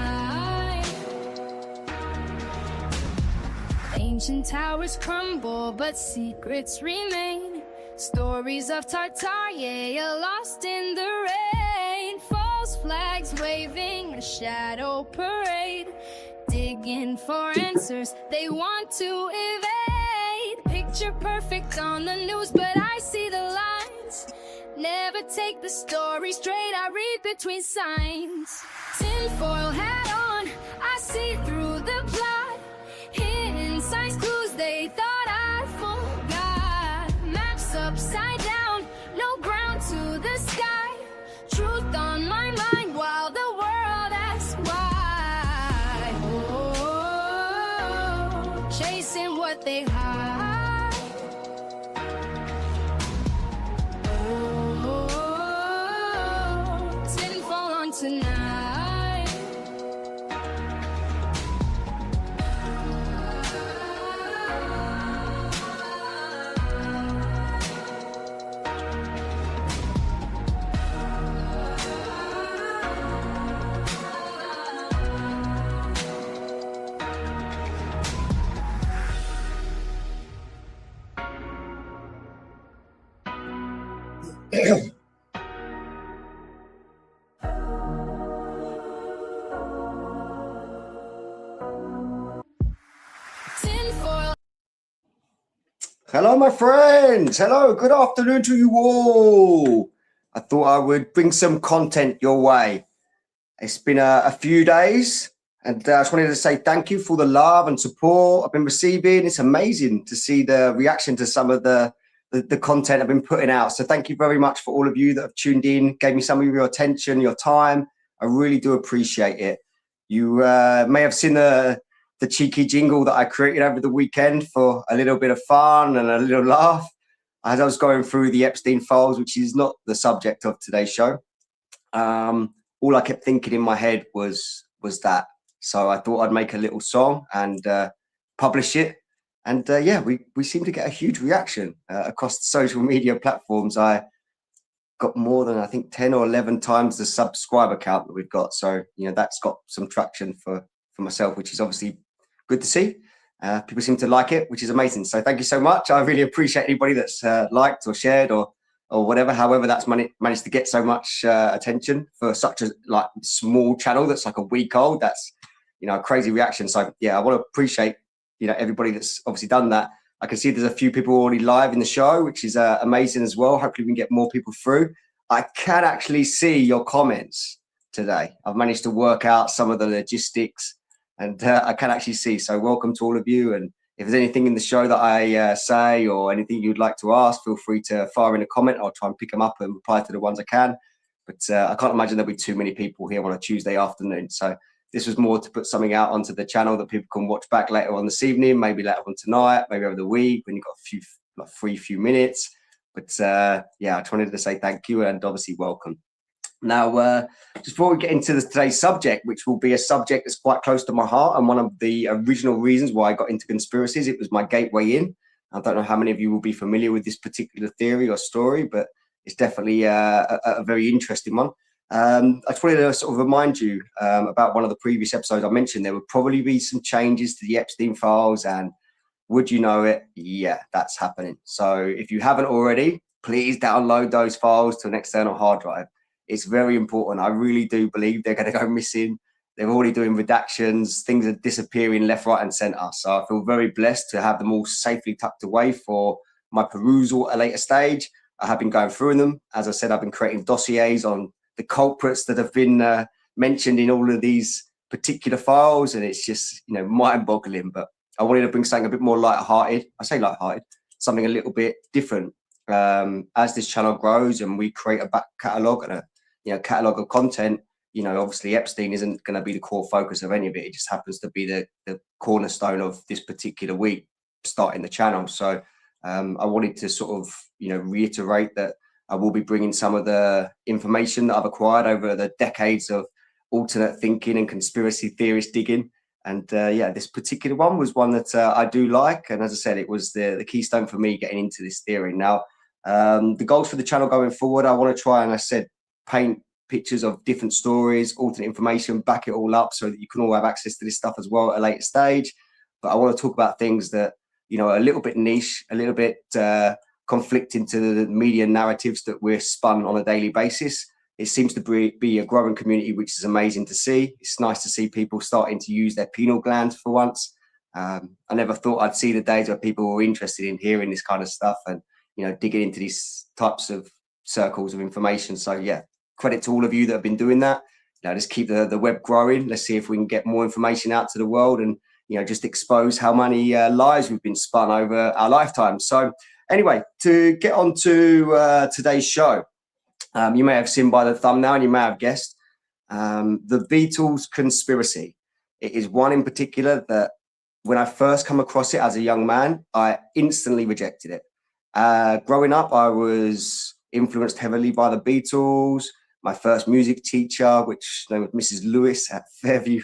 tonight. Ancient towers crumble, but secrets remain. Stories of Tartaria lost in the rain. False flags waving, a shadow parade. Digging for answers they want to evade. Picture perfect on the news, but I see the lines. Never take the story straight, I read between signs. Tinfoil hat on, I see through the plot. Hidden signs, clues they thought I forgot. Maps upside down, no ground to the sky. Truth on my mind while the world asks why. Oh, chasing what they hide. Oh, tinfoil on tonight. Hello, my friends. Hello, good afternoon to you all. I thought I would bring some content your way. It's been a few days, and I just wanted to say thank you for the love and support I've been receiving. It's amazing to see the reaction to some of the content I've been putting out. So thank you very much for all of you that have tuned in, gave me some of your attention, your time. I really do appreciate it. You may have seen the cheeky jingle that I created over the weekend for a little bit of fun and a little laugh as I was going through the Epstein files, which is not the subject of today's show. All I kept thinking in my head was that. So I thought I'd make a little song and publish it. And yeah, we seem to get a huge reaction across the social media platforms. I got more than, I think, 10 or 11 times the subscriber count that we've got. So, you know, that's got some traction for myself, which is obviously good to see. People seem to like it, which is amazing. So thank you so much. I really appreciate anybody that's liked or shared or whatever. However, that's managed to get so much attention for such a small channel that's like a week old. That's, you know, a crazy reaction. So yeah, I want to appreciate, you know, everybody that's obviously done that. I can see there's a few people already live in the show, which is amazing as well. Hopefully we can get more people through. I can actually see your comments today. I've managed to work out some of the logistics, and I can actually see. So welcome to all of you. And if there's anything in the show that I say or anything you'd like to ask, feel free to fire in a comment. I'll try and pick them up and reply to the ones I can. But I can't imagine there'll be too many people here on a Tuesday afternoon. So this was more to put something out onto the channel that people can watch back later on this evening, maybe later on tonight, maybe over the week when you've got a few minutes. But yeah, I just wanted to say thank you and obviously welcome. Now, just before we get into today's subject, which will be a subject that's quite close to my heart and one of the original reasons why I got into conspiracies, it was my gateway in. I don't know how many of you will be familiar with this particular theory or story, but it's definitely a very interesting one. I just wanted to sort of remind you about one of the previous episodes I mentioned. There would probably be some changes to the Epstein files, and would you know it? Yeah, that's happening. So if you haven't already, please download those files to an external hard drive. It's very important. I really do believe they're going to go missing. They're already doing redactions. Things are disappearing left, right, and centre. So I feel very blessed to have them all safely tucked away for my perusal at a later stage. I have been going through them. As I said, I've been creating dossiers on the culprits that have been mentioned in all of these particular files, and it's just, you know, mind-boggling. But I wanted to bring something a bit more light-hearted. I say light-hearted, something a little bit different. As this channel grows and we create a back catalogue and a catalogue of content, you know, obviously Epstein isn't going to be the core focus of any of it. It just happens to be the cornerstone of this particular week starting the channel. So I wanted to sort of, you know, reiterate that I will be bringing some of the information that I've acquired over the decades of alternate thinking and conspiracy theorist digging. And yeah, this particular one was one that I do like. And as I said, it was the keystone for me getting into this theory. Now, the goals for the channel going forward, I want to try, and I said, paint pictures of different stories, alternate information, back it all up so that you can all have access to this stuff as well at a later stage. But I want to talk about things that, you know, are a little bit niche, a little bit conflicting to the media narratives that we're spun on a daily basis. It seems to be a growing community, which is amazing to see. It's nice to see people starting to use their pineal glands for once. I never thought I'd see the days where people were interested in hearing this kind of stuff and, you know, digging into these types of circles of information. So yeah, credit to all of you that have been doing that. You know, just keep the web growing. Let's see if we can get more information out to the world and, you know, just expose how many lies we've been spun over our lifetime. So anyway, to get on to today's show, you may have seen by the thumbnail and you may have guessed, the Beatles conspiracy. It is one in particular that when I first come across it as a young man, I instantly rejected it. Growing up, I was influenced heavily by the Beatles. My first music teacher, which was Mrs. Lewis at Fairview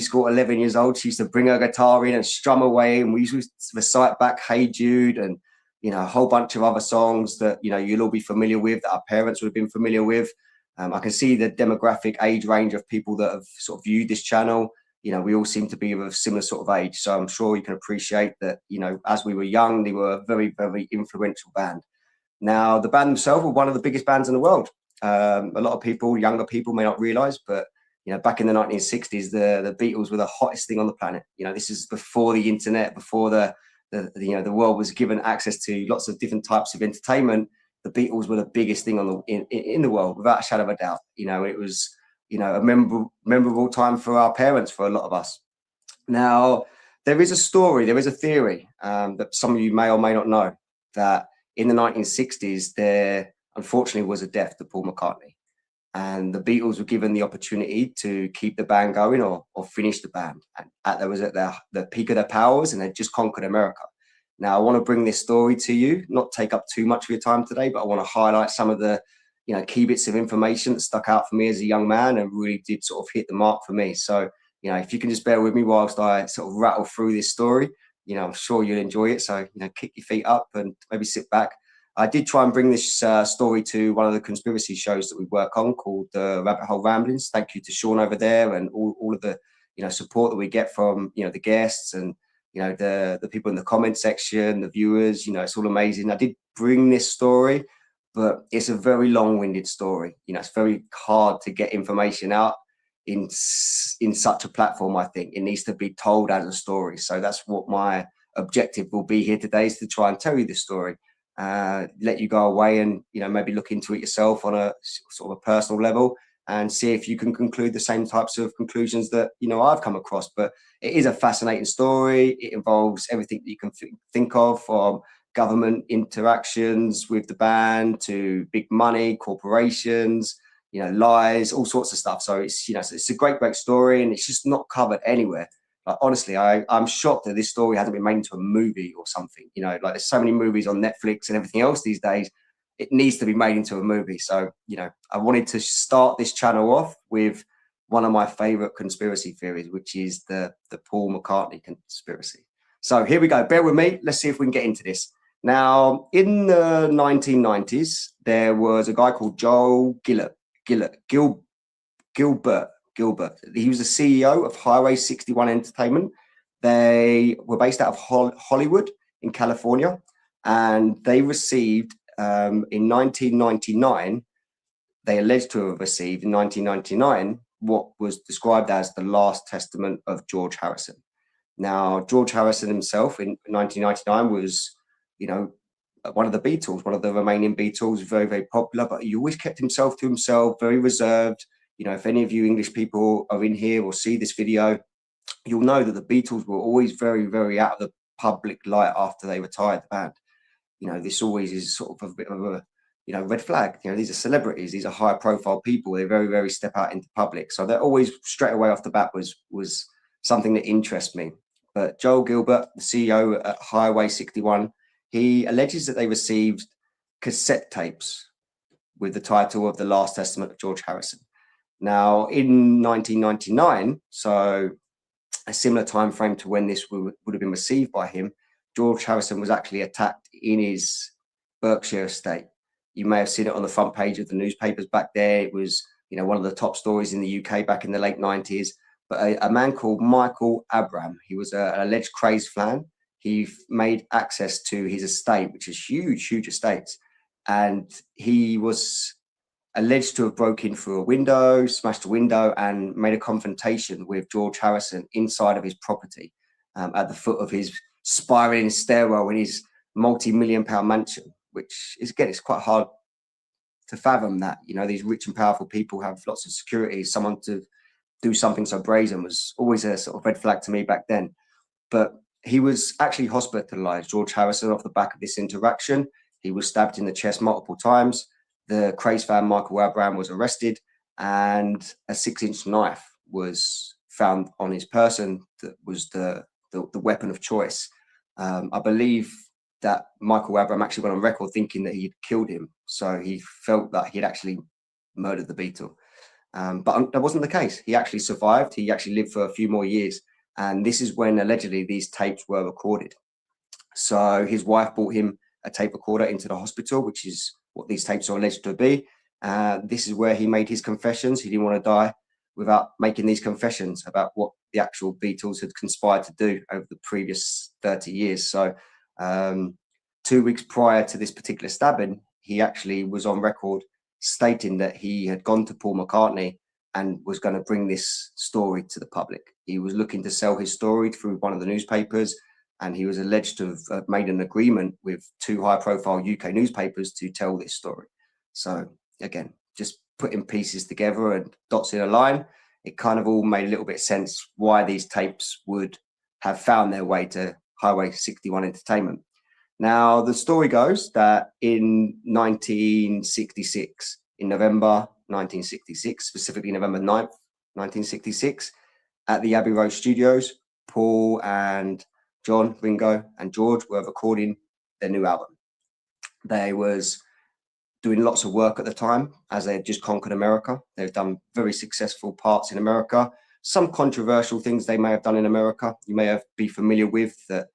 School, 11 years old, she used to bring her guitar in and strum away, and we used to recite back Hey Jude and, you know, a whole bunch of other songs that, you know, you'll all be familiar with, that our parents would have been familiar with. I can see the demographic age range of people that have sort of viewed this channel. You know, we all seem to be of a similar sort of age. So I'm sure you can appreciate that, you know, as we were young, they were a very, very influential band. Now, the band themselves were one of the biggest bands in the world. A lot of people, younger people, may not realize, but, you know, back in the 1960s, the Beatles were the hottest thing on the planet. You know, this is before the internet, before the world was given access to lots of different types of entertainment. The Beatles were the biggest thing in the world, without a shadow of a doubt. You know, it was, you know, a memorable time for our parents, for a lot of us. Now, there is a story, there is a theory that some of you may or may not know, that in the 1960s, there unfortunately was a death to Paul McCartney. And the Beatles were given the opportunity to keep the band going or finish the band. And they was at the peak of their powers, and they'd just conquered America. Now, I want to bring this story to you, not take up too much of your time today, but I want to highlight some of the, you know, key bits of information that stuck out for me as a young man and really did sort of hit the mark for me. So, you know, if you can just bear with me whilst I sort of rattle through this story, you know, I'm sure you'll enjoy it. So, you know, kick your feet up and maybe sit back. I did try and bring this story to one of the conspiracy shows that we work on called Rabbit Hole Ramblings. Thank you to Sean over there and all of the, you know, support that we get from, you know, the guests and, you know, the people in the comment section, the viewers. You know, it's all amazing. I did bring this story, but it's a very long-winded story. You know, it's very hard to get information out in such a platform. I think it needs to be told as a story. So that's what my objective will be here today, is to try and tell you this story. Let you go away and, you know, maybe look into it yourself on a sort of a personal level and see if you can conclude the same types of conclusions that, you know, I've come across. But it is a fascinating story. It involves everything that you can think of, from government interactions with the band to big money, corporations, you know, lies, all sorts of stuff. So it's, you know, it's a great story, and it's just not covered anywhere. Like, honestly, I'm shocked that this story hasn't been made into a movie or something. You know, like, there's so many movies on Netflix and everything else these days. It needs to be made into a movie. So, you know, I wanted to start this channel off with one of my favorite conspiracy theories, which is the Paul McCartney conspiracy. So here we go. Bear with me. Let's see if we can get into this. Now, in the 1990s, there was a guy called Joel Gilbert. He was the CEO of Highway 61 Entertainment. They were based out of Hollywood in California, and they received in 1999, they alleged to have received in 1999 what was described as the last testament of George Harrison. Now, George Harrison himself in 1999 was, you know, one of the Beatles, one of the remaining Beatles, very, very popular, but he always kept himself to himself, very reserved. You know, if any of you English people are in here or see this video, you'll know that the Beatles were always very, very out of the public light after they retired the band. You know, this always is sort of a bit of a, you know, red flag. You know, these are celebrities, these are high profile people. They very, very step out into public. So they're always straight away off the bat was something that interests me. But Joel Gilbert, the CEO at Highway 61, he alleges that they received cassette tapes with the title of The Last Testament of George Harrison. Now, in 1999, so a similar time frame to when this would have been received by him, George Harrison was actually attacked in his Berkshire estate. You may have seen it on the front page of the newspapers back there. It was, one of the top stories in the UK back in the late 90s. But a man called Michael Abram, he was an alleged crazed fan. He made access to his estate, which is huge estates. And he was alleged to have broken through a window, smashed a window, and made a confrontation with George Harrison inside of his property, at the foot of his spiraling stairwell in his multi-million-pound mansion, which is, again, it's quite hard to fathom that, these rich and powerful people have lots of security. Someone to do something so brazen was always a sort of red flag to me back then. But he was actually hospitalized, George Harrison, off the back of this interaction. He was stabbed in the chest multiple times. The craze fan Michael Abram was arrested, and a 6-inch knife was found on his person that was the weapon of choice. I believe that Michael Abram actually went on record thinking that he'd killed him. So he felt that he'd actually murdered the Beatle. But that wasn't the case. He actually survived. He actually lived for a few more years. And this is when allegedly these tapes were recorded. So his wife brought him a tape recorder into the hospital, which is what these tapes are alleged to be. This is where he made his confessions. He didn't want to die without making these confessions about what the actual Beatles had conspired to do over the previous 30 years. So 2 weeks prior to this particular stabbing, he actually was on record stating that he had gone to Paul McCartney and was going to bring this story to the public. He was looking to sell his story through one of the newspapers, and he was alleged to have made an agreement with 2 high-profile UK newspapers to tell this story. So again, just putting pieces together and dots in a line, it kind of all made a little bit of sense why these tapes would have found their way to Highway 61 Entertainment. Now, the story goes that in 1966, in November 1966, specifically November 9th, 1966, at the Abbey Road Studios, Paul and John, Ringo and George were recording their new album. They was doing lots of work at the time as they had just conquered America. They've done very successful parts in America. Some controversial things they may have done in America. You may be familiar with that.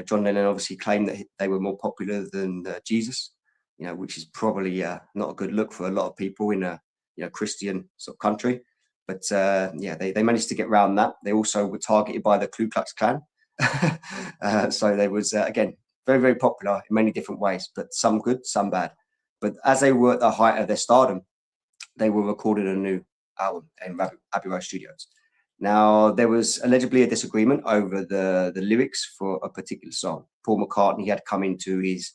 John Lennon obviously claimed that they were more popular than Jesus, which is probably not a good look for a lot of people in a Christian sort of country. But they managed to get around that. They also were targeted by the Ku Klux Klan. So they was, again, very, very popular in many different ways, but some good, some bad. But as they were at the height of their stardom, they were recording a new album in Abbey Road Studios. Now, there was allegedly a disagreement over the lyrics for a particular song. Paul McCartney had come into his,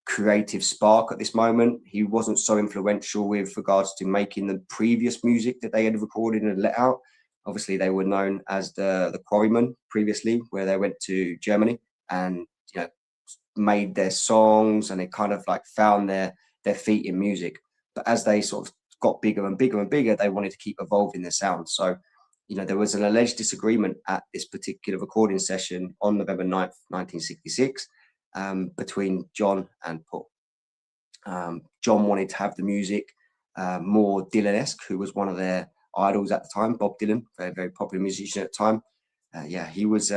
creative spark at this moment. He wasn't so influential with regards to making the previous music that they had recorded and let out. Obviously, they were known as the Quarrymen previously, where they went to Germany and, made their songs, and they kind of like found their feet in music. But as they sort of got bigger and bigger and bigger, they wanted to keep evolving their sound. So, there was an alleged disagreement at this particular recording session on November 9th, 1966, between John and Paul. John wanted to have the music more Dylan-esque, who was one of their idols at the time, Bob Dylan, very, very popular musician at the time. He was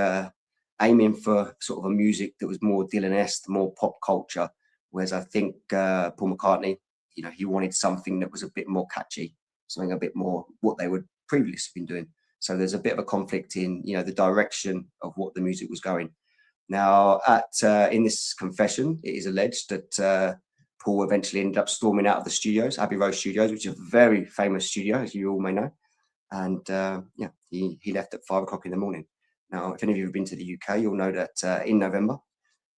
aiming for sort of a music that was more Dylan-esque, more pop culture, whereas I think Paul McCartney, he wanted something that was a bit more catchy, something a bit more what they would previously been doing. So there's a bit of a conflict in, the direction of what the music was going. Now, in this confession, it is alleged that Paul eventually ended up storming out of the studios, Abbey Road Studios, which is a very famous studio, as you all may know. And he left at 5 o'clock in the morning. Now, if any of you have been to the UK, you'll know that in November,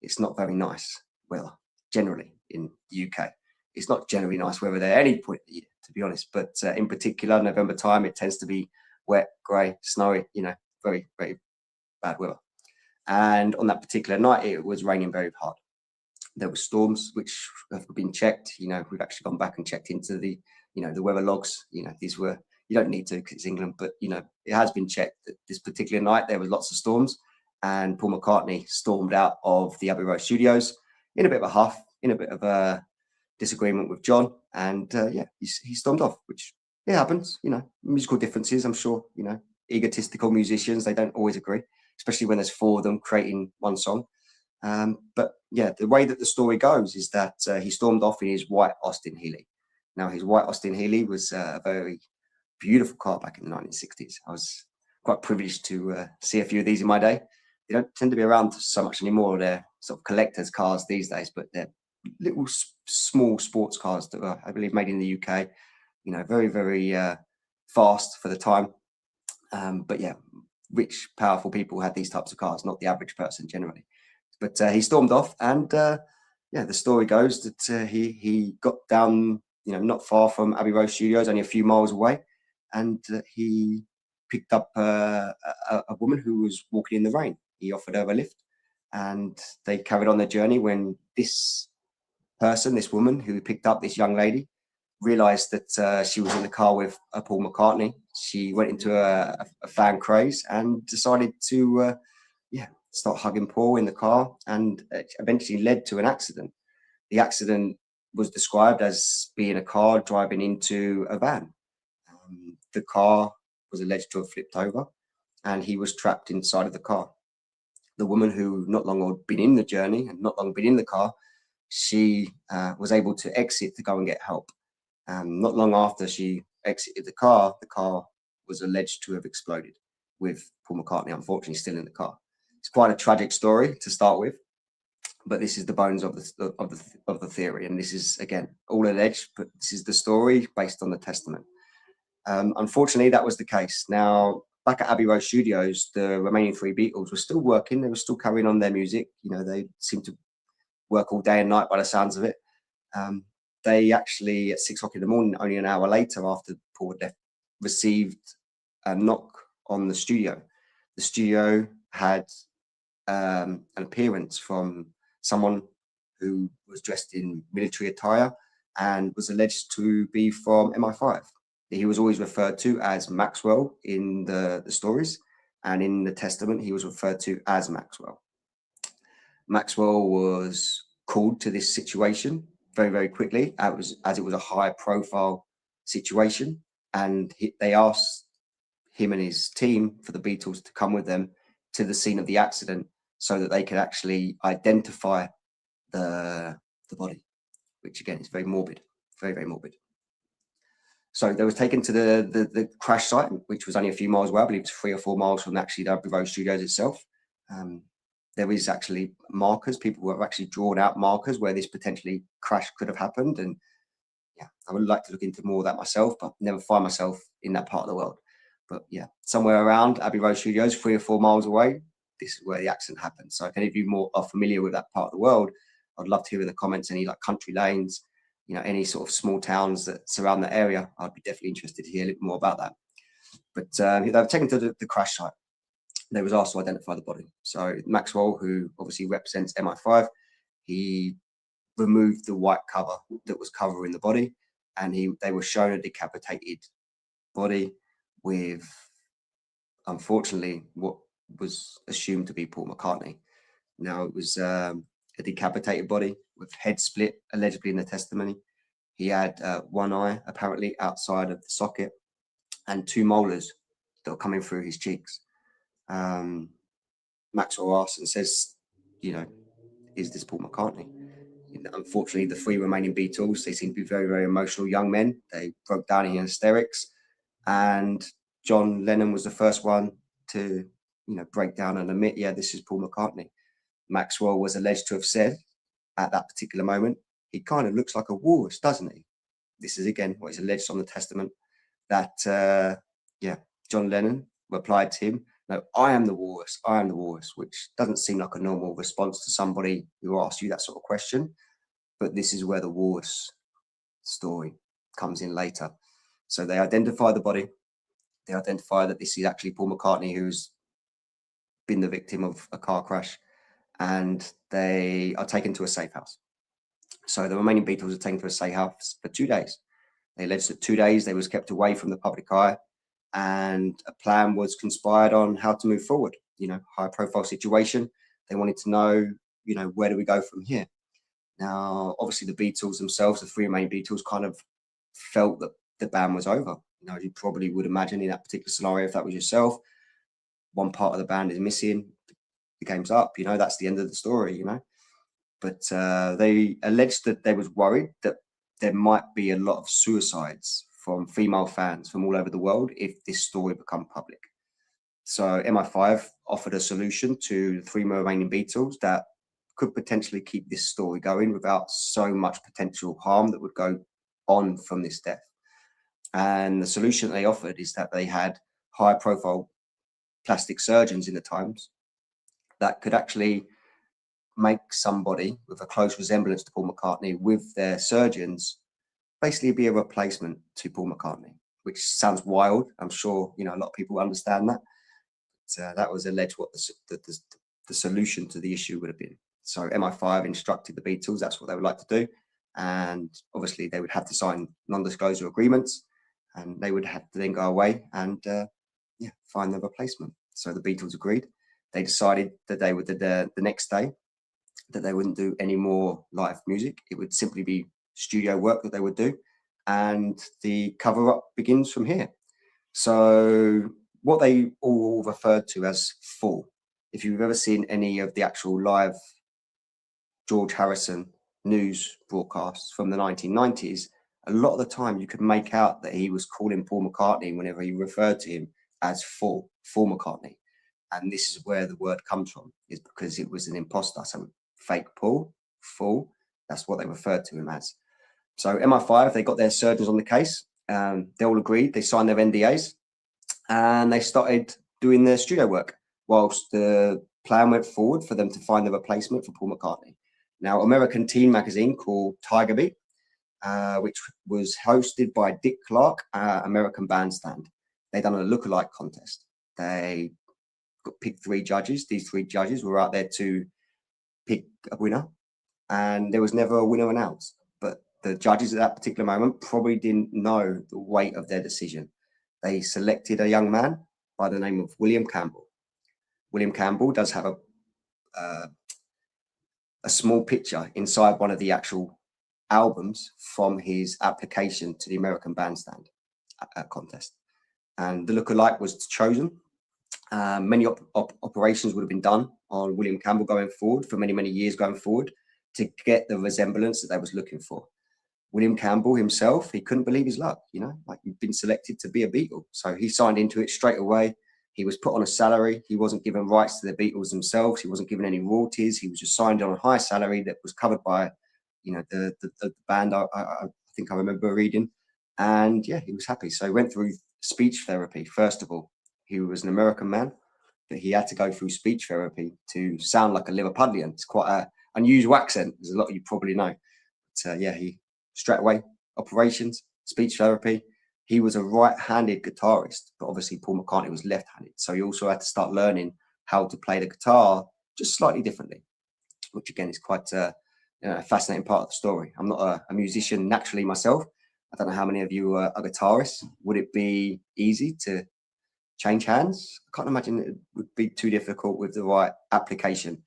it's not very nice weather, generally, in the UK. It's not generally nice weather there at any point of the year, to be honest. But in particular, November time, it tends to be wet, grey, snowy, very, very bad weather. And on that particular night, it was raining very hard. There were storms which have been checked. We've actually gone back and checked into the, the weather logs. These were, you don't need to because it's England, but, it has been checked that this particular night there was lots of storms, and Paul McCartney stormed out of the Abbey Road Studios in a bit of a huff, in a bit of a disagreement with John, and he stormed off, which it happens. Musical differences. I'm sure egotistical musicians, they don't always agree, especially when there's 4 of them creating one song. But yeah, the way that the story goes is that he stormed off in his white Austin Healey. Now, his white Austin Healey was a very beautiful car back in the 1960s. I was quite privileged to see a few of these in my day. They don't tend to be around so much anymore. They're sort of collectors' cars these days, but they're little small sports cars that were, I believe, made in the UK. You know, very, very fast for the time. But yeah, rich, powerful people had these types of cars, not the average person generally. But he stormed off, and yeah, the story goes that he got down, you know, not far from Abbey Road Studios, only a few miles away, and he picked up a woman who was walking in the rain. He offered her a lift, and they carried on their journey. When this person, this woman who picked up this young lady, realized that she was in the car with Paul McCartney, she went into a fan craze and decided to start hugging Paul in the car, and it eventually led to an accident. The accident was described as being a car driving into a van. The car was alleged to have flipped over, and he was trapped inside of the car. The woman, who not long had been in the journey and not long been in the car, she was able to exit to go and get help. Not long after she exited the car was alleged to have exploded, with Paul McCartney unfortunately still in the car. It's quite a tragic story to start with, but this is the bones of the theory, and this is again all alleged, but this is the story based on the testament. Unfortunately, that was the case. Now, back at Abbey Road Studios, the remaining three Beatles were still working. They were still carrying on their music. You know, they seemed to work all day and night by the sounds of it. They actually, at 6 o'clock in the morning, only an hour later after Paul had left, received a knock on the studio. The studio had an appearance from someone who was dressed in military attire and was alleged to be from MI5. He was always referred to as Maxwell in the stories, and in the testament, he was referred to as Maxwell. Maxwell was called to this situation very, very quickly, as it was a high-profile situation, and they asked him and his team for the Beatles to come with them to the scene of the accident so that they could actually identify the body, which again is very morbid, very, very morbid. So they was taken to the crash site, which was only a few miles away. I believe it's 3 or 4 miles from actually the Abbey Road Studios itself. There is actually markers. People have actually drawn out markers where this potentially crash could have happened. And yeah, I would like to look into more of that myself, but never find myself in that part of the world. But yeah, somewhere around Abbey Road Studios, 3 or 4 miles away, this is where the accident happened. So if any of you are familiar with that part of the world, I'd love to hear in the comments any like country lanes, you know, any sort of small towns that surround the area. I'd be definitely interested to hear a little more about that. But they were taken to the crash site. They was asked to identify the body. So Maxwell, who obviously represents MI5, he removed the white cover that was covering the body, and they were shown a decapitated body with, unfortunately, what was assumed to be Paul McCartney. Now, it was a decapitated body with head split, allegedly in the testimony. He had one eye apparently outside of the socket and 2 molars that were coming through his cheeks. Maxwell asks and says, you know, is this Paul McCartney? Unfortunately, the 3 remaining Beatles, they seem to be very, very emotional young men. They broke down in hysterics, and John Lennon was the first one to, you know, break down and admit, yeah, this is Paul McCartney. Maxwell was alleged to have said at that particular moment, he kind of looks like a walrus, doesn't he? This is again what is alleged on the testament, that John Lennon replied to him, no, I am the walrus, I am the walrus, which doesn't seem like a normal response to somebody who asks you that sort of question. But this is where the walrus story comes in later. So they identify the body. They identify that this is actually Paul McCartney, who's been the victim of a car crash, and they are taken to a safe house. So the remaining Beatles are taken to a safe house for 2 days. They alleged that 2 days they was kept away from the public eye, and a plan was conspired on how to move forward. You know, high profile situation. They wanted to know, you know, where do we go from here? Now, obviously the Beatles themselves, the 3 remaining Beatles, kind of felt that the band was over. You know, you probably would imagine in that particular scenario, if that was yourself, one part of the band is missing, the game's up, you know, that's the end of the story, you know. But they alleged that they was worried that there might be a lot of suicides from female fans from all over the world if this story become public. So MI5 offered a solution to the 3 remaining Beatles that could potentially keep this story going without so much potential harm that would go on from this death. And the solution they offered is that they had high-profile plastic surgeons in the times that could actually make somebody with a close resemblance to Paul McCartney with their surgeons basically be a replacement to Paul McCartney, which sounds wild. I'm sure, you know, a lot of people understand that. But, that was alleged what the solution to the issue would have been. So MI5 instructed the Beatles, that's what they would like to do. And obviously they would have to sign non-disclosure agreements, and they would have to then go away and find the replacement. So the Beatles agreed. They decided that they would, the next day, that they wouldn't do any more live music. It would simply be studio work that they would do. And the cover up begins from here. So what they all referred to as Full. If you've ever seen any of the actual live George Harrison news broadcasts from the 1990s, a lot of the time you could make out that he was calling Paul McCartney whenever he referred to him as Full McCartney. And this is where the word comes from, is because it was an imposter. So fake Paul, Full, that's what they referred to him as. So MI5, they got their surgeons on the case. They all agreed. They signed their NDAs and they started doing their studio work whilst the plan went forward for them to find the replacement for Paul McCartney. Now, American teen magazine called Tiger Beat, which was hosted by Dick Clark, American Bandstand. They done a lookalike contest. They picked 3 judges. These 3 judges were out there to pick a winner, and there was never a winner announced. But the judges at that particular moment probably didn't know the weight of their decision. They selected a young man by the name of William Campbell. William Campbell does have a small picture inside one of the actual albums from his application to the American Bandstand contest. And the lookalike was chosen. Many operations would have been done on William Campbell going forward for many, many years going forward to get the resemblance that they was looking for. William Campbell himself, he couldn't believe his luck, you know, like he'd been selected to be a Beatle. So he signed into it straight away. He was put on a salary. He wasn't given rights to the Beatles themselves. He wasn't given any royalties. He was just signed on a high salary that was covered by, you know, the band. I think I remember reading. And yeah, he was happy. So he went through speech therapy. First of all, he was an American man, but he had to go through speech therapy to sound like a Liverpudlian. It's quite an unusual accent. There's a lot of you probably know. But yeah, he straight away, operations, speech therapy. He was a right-handed guitarist, but obviously Paul McCartney was left-handed. So he also had to start learning how to play the guitar just slightly differently, which again is quite a fascinating part of the story. I'm not a musician naturally myself. I don't know how many of you are guitarists. Would it be easy to change hands? I can't imagine it would be too difficult with the right application.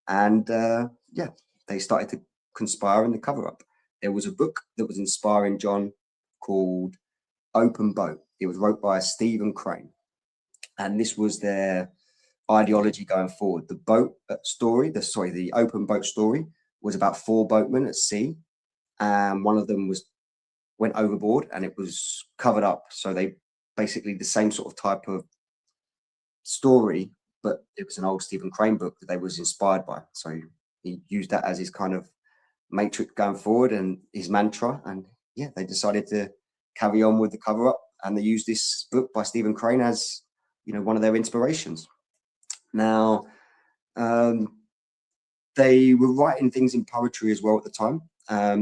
And yeah, they started to conspire in the cover-up. There was a book that was inspiring John called Open Boat. It was wrote by Stephen Crane, and this was their ideology going forward. The boat story, the open boat story was about 4 boatmen at sea, and one of them went overboard and it was covered up. So they basically the same sort of type of story, but it was an old Stephen Crane book that they was inspired by. So he used that as his kind of matrix going forward and his mantra. And yeah, they decided to carry on with the cover up, and they used this book by Stephen Crane as, you know, one of their inspirations. Now, they were writing things in poetry as well at the time.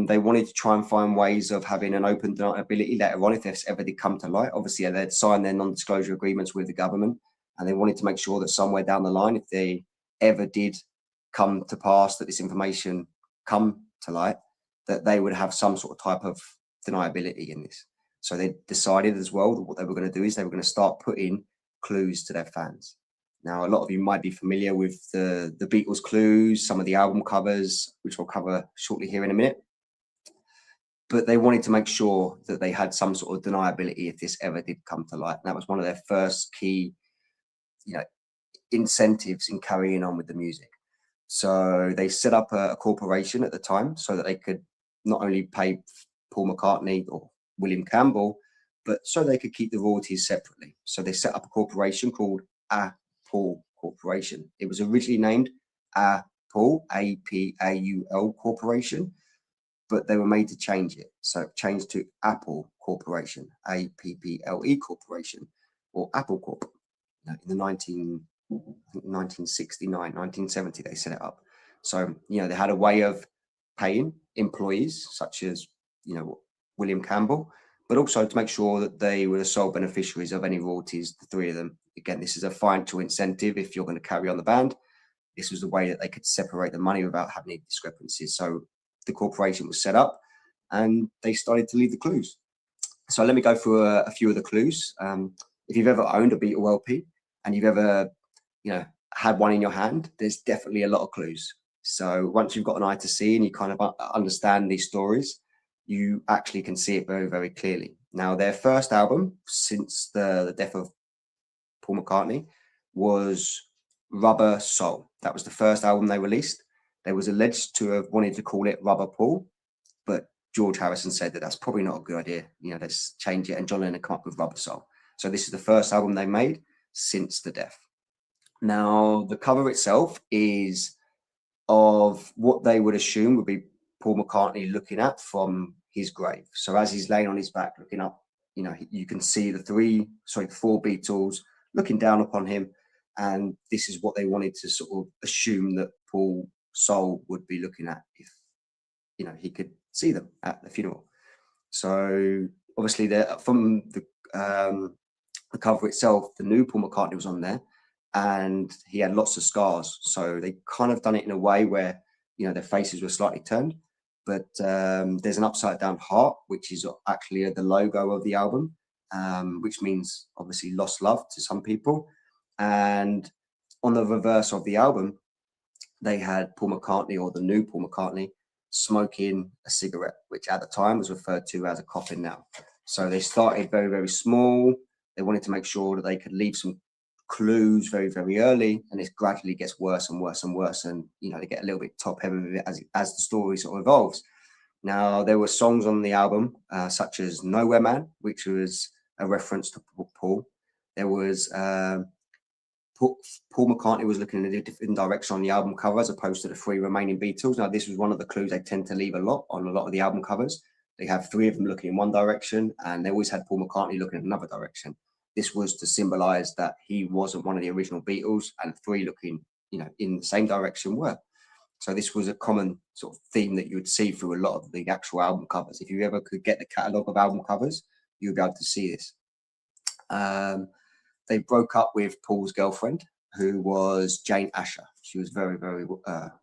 They wanted to try and find ways of having an open deniability later on if this ever did come to light. Obviously, they'd signed their non-disclosure agreements with the government, and they wanted to make sure that somewhere down the line, if they ever did come to pass that this information come to light, that they would have some sort of type of deniability in this. So they decided as well that what they were going to do is they were going to start putting clues to their fans. Now, a lot of you might be familiar with the Beatles clues, some of the album covers, which we'll cover shortly here in a minute. But they wanted to make sure that they had some sort of deniability if this ever did come to light. And that was one of their first key, you know, incentives in carrying on with the music. So they set up a corporation at the time so that they could not only pay Paul McCartney or William Campbell, but so they could keep the royalties separately. So they set up a corporation called Paul Corporation. It was originally named Paul, Appaul Corporation, but they were made to change it. So it changed to Apple Corporation, Apple Corporation, or Apple Corp. In the 1969, 1970, they set it up. So, they had a way of paying employees such as, William Campbell, but also to make sure that they were the sole beneficiaries of any royalties, the three of them. Again, this is a financial incentive if you're going to carry on the band. This was the way that they could separate the money without having any discrepancies. So the corporation was set up and they started to leave the clues. So let me go through a few of the clues. If you've ever owned a Beatle LP and you've ever, had one in your hand, there's definitely a lot of clues. So once you've got an eye to see and you kind of understand these stories, you actually can see it very, very clearly. Now, their first album since the death of Paul McCartney was Rubber Soul. That was the first album they released. They was alleged to have wanted to call it Rubber Paul, but George Harrison said that that's probably not a good idea. Let's change it. And John Lennon came up with Rubber Soul. So this is the first album they made since the death. Now, the cover itself is of what they would assume would be Paul McCartney looking at from his grave. So as he's laying on his back looking up, you can see the four Beatles looking down upon him. And this is what they wanted to sort of assume that Paul's soul would be looking at if, he could see them at the funeral. So obviously from the cover itself, the new Paul McCartney was on there and he had lots of scars. So they kind of done it in a way where, their faces were slightly turned. But there's an upside down heart, which is actually the logo of the album, which means obviously lost love to some people. And on the reverse of the album, they had Paul McCartney, or the new Paul McCartney, smoking a cigarette, which at the time was referred to as a coffin now. So they started very, very small. They wanted to make sure that they could leave some clues very, very early, and it gradually gets worse and worse and worse. And, they get a little bit top heavy with it as the story sort of evolves. Now, there were songs on the album, such as Nowhere Man, which was a reference to Paul. There was Paul McCartney was looking in a different direction on the album cover as opposed to the three remaining Beatles. Now, this was one of the clues they tend to leave a lot on a lot of the album covers. They have three of them looking in one direction, and they always had Paul McCartney looking in another direction. This was to symbolize that he wasn't one of the original Beatles, and three looking, in the same direction were. So this was a common sort of theme that you would see through a lot of the actual album covers. If you ever could get the catalogue of album covers, you'll be able to see this. They broke up with Paul's girlfriend, who was Jane Asher. She was very, very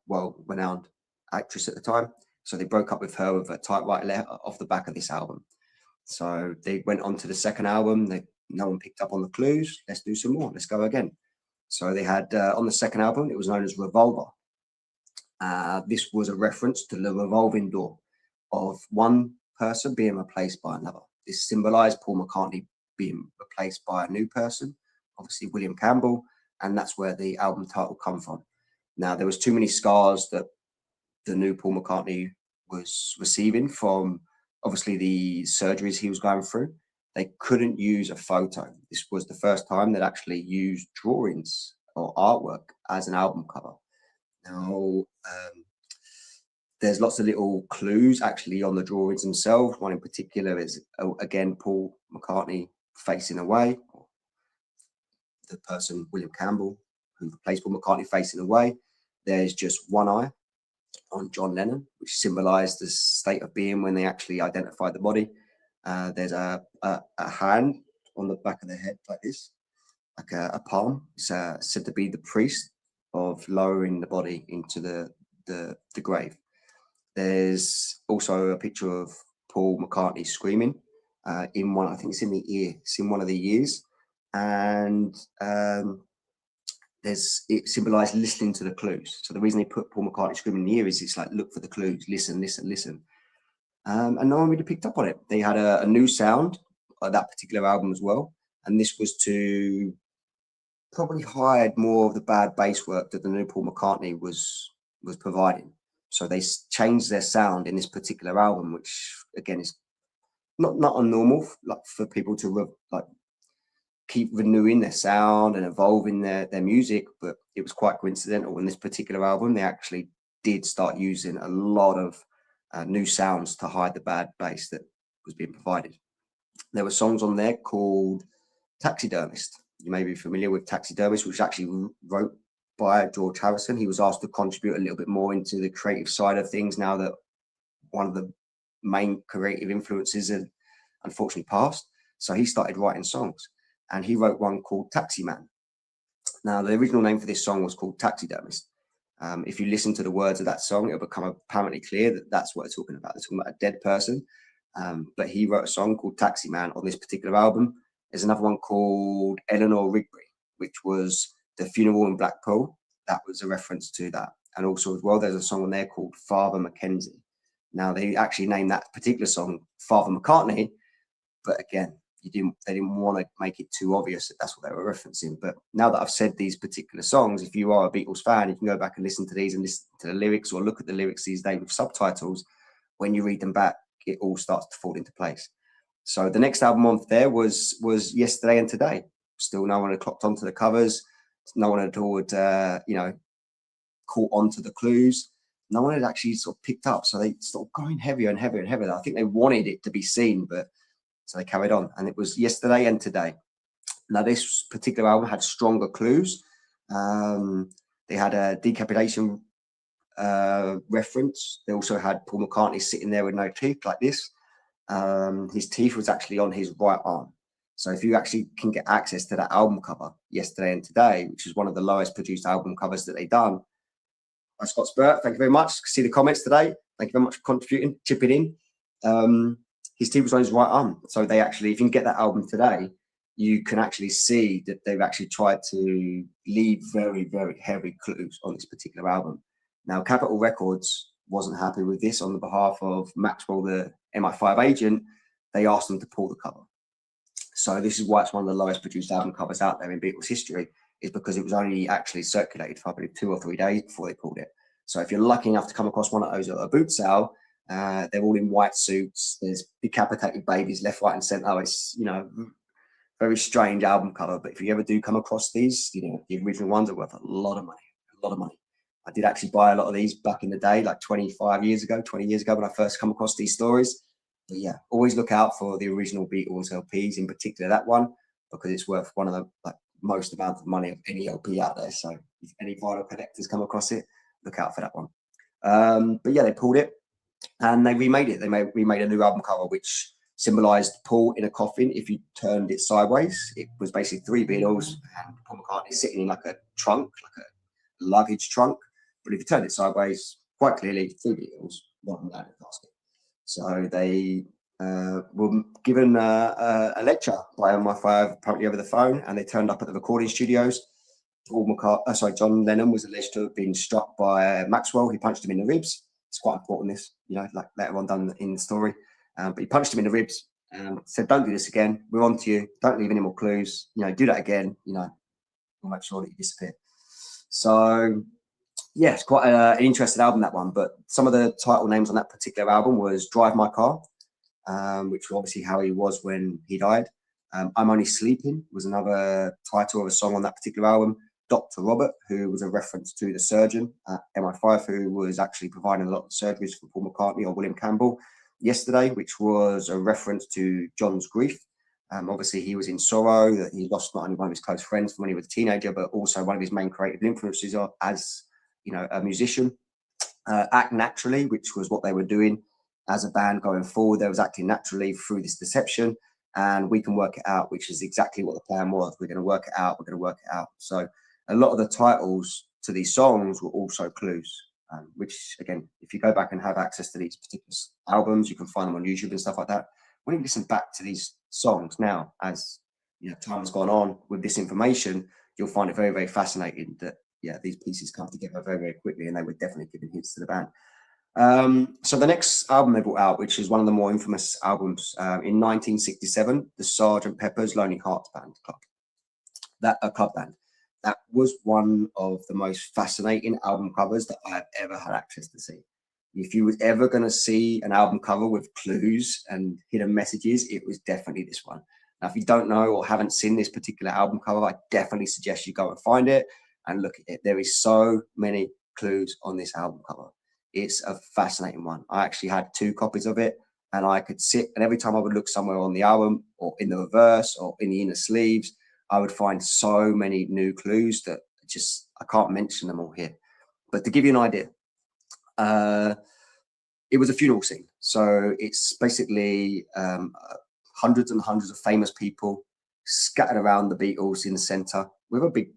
well-renowned actress at the time. So they broke up with her with a typewriter letter off the back of this album. So they went on to the second album. No one picked up on the clues. Let's do some more. Let's go again. So they had, on the second album, it was known as Revolver. This was a reference to the revolving door of one person being replaced by another. This symbolized Paul McCartney being replaced by a new person, obviously William Campbell, and that's where the album title come from. Now, there was too many scars that the new Paul McCartney was receiving from obviously the surgeries he was going through. They couldn't use a photo. This was the first time they'd actually used drawings or artwork as an album cover. Now, there's lots of little clues actually on the drawings themselves. One in particular is, again, Paul McCartney facing away. The person, William Campbell, who replaced Paul McCartney, facing away. There's just one eye on John Lennon, which symbolized the state of being when they actually identified the body. There's a hand on the back of the head like this, like a palm. It's said to be the priest of lowering the body into the grave. There's also a picture of Paul McCartney screaming in one, I think it's in the ear, it's in one of the ears. And it symbolized listening to the clues. So the reason they put Paul McCartney screaming in the ear is it's like, look for the clues, listen, listen, listen. And no one really picked up on it. They had a new sound on that particular album as well. And this was to probably hired more of the bad bass work that the new Paul McCartney was providing. So they changed their sound in this particular album, which again is not unnormal, like for people to like keep renewing their sound and evolving their music. But it was quite coincidental in this particular album. They actually did start using a lot of new sounds to hide the bad bass that was being provided. There were songs on there called Taxidermist. You may be familiar with Taxidermist, which was actually wrote by George Harrison. He was asked to contribute a little bit more into the creative side of things now that one of the main creative influences had unfortunately passed. So he started writing songs, and he wrote one called Taxi Man. Now, the original name for this song was called Taxidermist. If you listen to the words of that song, it'll become apparently clear that that's what they're talking about. They're talking about a dead person. But he wrote a song called Taxi Man on this particular album. There's another one called Eleanor Rigby, which was The Funeral in Blackpool. That was a reference to that. And also as well, there's a song on there called Father Mackenzie. Now, they actually named that particular song Father McCartney, but again, they didn't want to make it too obvious that that's what they were referencing. But now that I've said these particular songs, if you are a Beatles fan, you can go back and listen to these and listen to the lyrics, or look at the lyrics these days with subtitles. When you read them back, it all starts to fall into place. So the next album on there was Yesterday and Today. Still no one had clocked onto the covers. No one had caught onto the clues. No one had actually sort of picked up. So they started going heavier and heavier and heavier. I think they wanted it to be seen, but so they carried on. And it was Yesterday and Today. Now, this particular album had stronger clues. They had a decapitation reference. They also had Paul McCartney sitting there with no teeth like this. His teeth was actually on his right arm. So if you actually can get access to that album cover, Yesterday and Today, which is one of the lowest produced album covers that they've done. Hi, Scott Spurt, thank you very much. See the comments today. Thank you very much for contributing, chipping in. His teeth was on his right arm. So they actually, if you can get that album today, you can actually see that they've actually tried to leave very, very heavy clues on this particular album. Now, Capitol Records wasn't happy with this. On the behalf of Maxwell, the MI5 agent, they asked them to pull the cover. So this is why it's one of the lowest produced album covers out there in Beatles history, is because it was only actually circulated for, I believe, 2 or 3 days before they pulled it. So if you're lucky enough to come across one of those at a boot sale, they're all in white suits. There's decapitated babies left, right, and centre. It's, very strange album cover. But if you ever do come across these, the original ones are worth a lot of money. A lot of money. I did actually buy a lot of these back in the day, like 20 years ago when I first come across these stories. But yeah, always look out for the original Beatles LPs, in particular that one, because it's worth one of the most amount of money of any LP out there. So if any vinyl collectors come across it, look out for that one. But yeah, they pulled it and they remade it. They remade a new album cover which symbolized Paul in a coffin. If you turned it sideways, it was basically 3 Beatles and Paul McCartney sitting in like a trunk, like a luggage trunk. But if you turn it sideways, quite clearly 3 Beatles, one down in the casket. So they were given a lecture by MI5, apparently over the phone, and they turned up at the recording studios. John Lennon was alleged to have been struck by Maxwell. He punched him in the ribs. It's quite important, this, like later on done in the story. But he punched him in the ribs and said, "Don't do this again. We're on to you. Don't leave any more clues. Do that again. We'll make sure that you disappear." So yeah, it's quite an interesting album, that one. But some of the title names on that particular album was Drive My Car, which was obviously how he was when he died. I'm Only Sleeping was another title of a song on that particular album. Dr. Robert, who was a reference to the surgeon at MI5, who was actually providing a lot of surgeries for Paul McCartney or William Campbell. Yesterday, which was a reference to John's grief. Obviously, he was in sorrow that he lost not only one of his close friends when he was a teenager, but also one of his main creative influences as a musician. Act Naturally, which was what they were doing as a band going forward. They was acting naturally through this deception, and We Can Work It Out, which is exactly what the plan was. We're going to work it out. We're going to work it out. So a lot of the titles to these songs were also clues. Which, again, if you go back and have access to these particular albums, you can find them on YouTube and stuff like that. When you listen back to these songs now, as time has gone on with this information, you'll find it very, very fascinating that, these pieces come together very, very quickly, and they were definitely giving hints to the band. So the next album they brought out, which is one of the more infamous albums, in 1967, the Sgt. Pepper's Lonely Hearts Club Band. was one of the most fascinating album covers that I've ever had access to see. If you was ever going to see an album cover with clues and hidden messages, it was definitely this one. Now, if you don't know or haven't seen this particular album cover, I definitely suggest you go and find it and look at it. There is so many clues on this album cover. It's a fascinating one. I actually had 2 copies of it, and I could sit, and every time I would look somewhere on the album or in the reverse or in the inner sleeves, I would find so many new clues that just, I can't mention them all here. But to give you an idea, it was a funeral scene. So it's basically hundreds and hundreds of famous people scattered around the Beatles in the center with a big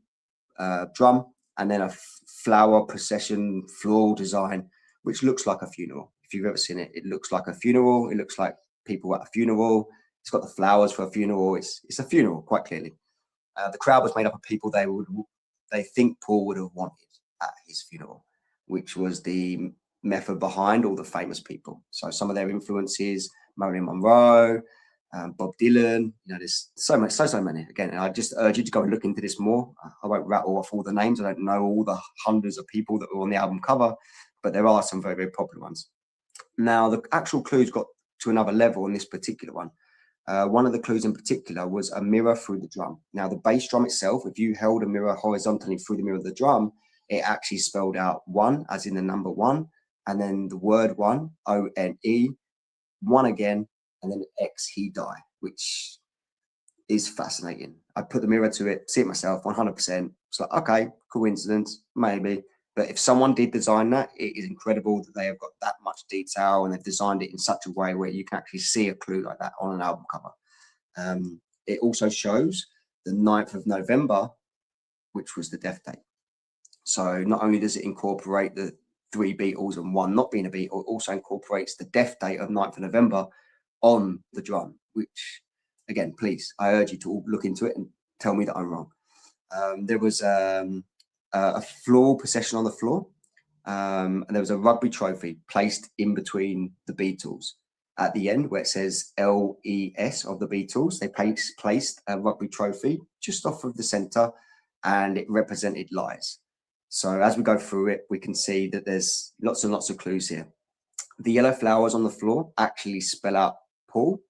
drum, and then a flower procession floral design, which looks like a funeral. If you've ever seen it, it looks like a funeral. It looks like people at a funeral. It's got the flowers for a funeral. It's a funeral, quite clearly. The crowd was made up of people they think Paul would have wanted at his funeral, which was the method behind all the famous people. So some of their influences: Marilyn Monroe, Bob Dylan. There's so many. Again, I just urge you to go and look into this more. I won't rattle off all the names. I don't know all the hundreds of people that were on the album cover, but there are some very, very popular ones. Now, the actual clues got to another level in this particular one. One of the clues in particular was a mirror through the drum. Now, the bass drum itself, if you held a mirror horizontally through the mirror of the drum, it actually spelled out 1, as in the number 1, and then the word 1, O-N-E, 1 again, and then X, he die, which is fascinating. I put the mirror to it, see it myself, 100%. It's like, okay, coincidence, maybe. But if someone did design that, it is incredible that they have got that much detail and they've designed it in such a way where you can actually see a clue like that on an album cover. It also shows the 9th of November, which was the death date. So not only does it incorporate the 3 Beatles and 1 not being a Beatle, it also incorporates the death date of 9th of November on the drum, which, again, please, I urge you to all look into it and tell me that I'm wrong. There was a floral procession on the floor, and there was a rugby trophy placed in between the Beatles. At the end, where it says LES of the Beatles, they placed a rugby trophy just off of the center, and it represented lies. So as we go through it, we can see that there's lots and lots of clues here. The yellow flowers on the floor actually spell out Paul,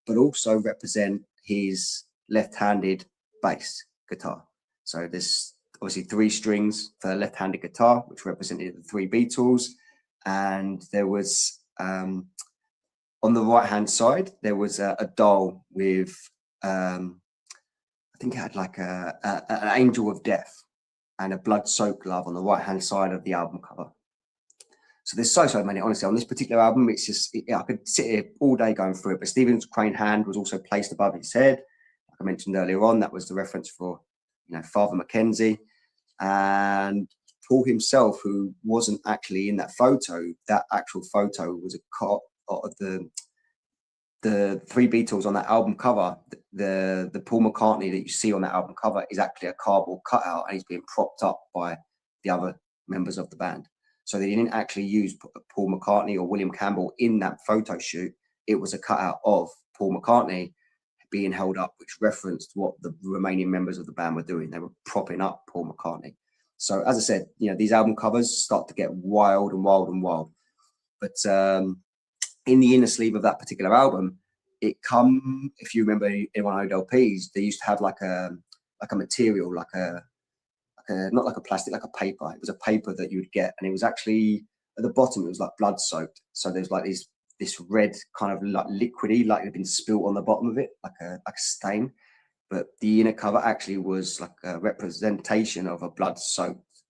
but also represent his left-handed bass guitar. So there's obviously 3 strings for the left-handed guitar, which represented the 3 Beatles. And there was, on the right-hand side, there was a doll with, I think it had like an angel of death and a blood-soaked glove on the right-hand side of the album cover. So there's so many, honestly, on this particular album. It's just, I could sit here all day going through it. But Stephen's crane hand was also placed above his head. Like I mentioned earlier on, that was the reference for, Father Mackenzie. And Paul himself, who wasn't actually in that photo, that actual photo was a cut of the 3 Beatles on that album cover. The Paul McCartney that you see on that album cover is actually a cardboard cutout, and he's being propped up by the other members of the band. So they didn't actually use Paul McCartney or William Campbell in that photo shoot. It was a cutout of Paul McCartney being held up, which referenced what the remaining members of the band were doing. They were propping up Paul McCartney. So as I said, these album covers start to get wild and wild and wild. But in the inner sleeve of that particular album, if you remember anyone owned LPs, they used to have like a material, not like a plastic, like a paper. It was a paper that you would get, and it was actually at the bottom, it was like blood soaked. So there's like this red kind of like liquidy, like it had been spilt on the bottom of it, like a stain. But the inner cover actually was like a representation of a blood soaked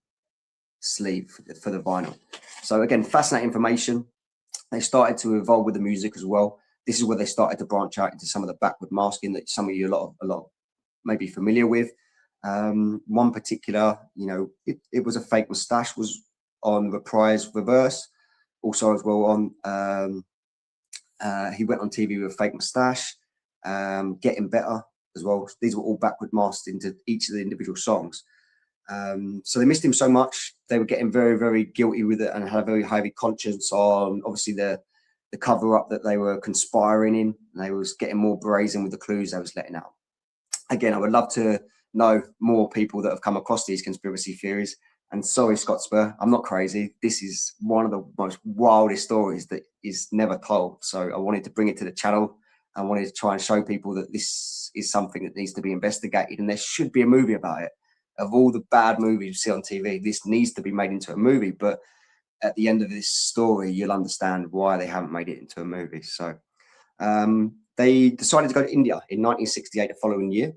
sleeve for the vinyl. So again, fascinating information. They started to evolve with the music as well. This is where they started to branch out into some of the backward masking that some of you a lot may be familiar with. One particular, it was a fake mustache, was on Reprise Reverse. Also as well on, he went on TV with a fake mustache, Getting Better as well. These were all backward masked into each of the individual songs. So they missed him so much. They were getting very, very guilty with it and had a very heavy conscience on obviously the cover up that they were conspiring in. And they was getting more brazen with the clues they was letting out. Again, I would love to know more people that have come across these conspiracy theories. And sorry, Scott Spur, I'm not crazy. This is one of the most wildest stories that is never told. So I wanted to bring it to the channel. I wanted to try and show people that this is something that needs to be investigated, and there should be a movie about it. Of all the bad movies you see on TV, this needs to be made into a movie. But at the end of this story, you'll understand why they haven't made it into a movie. So they decided to go to India in 1968, the following year.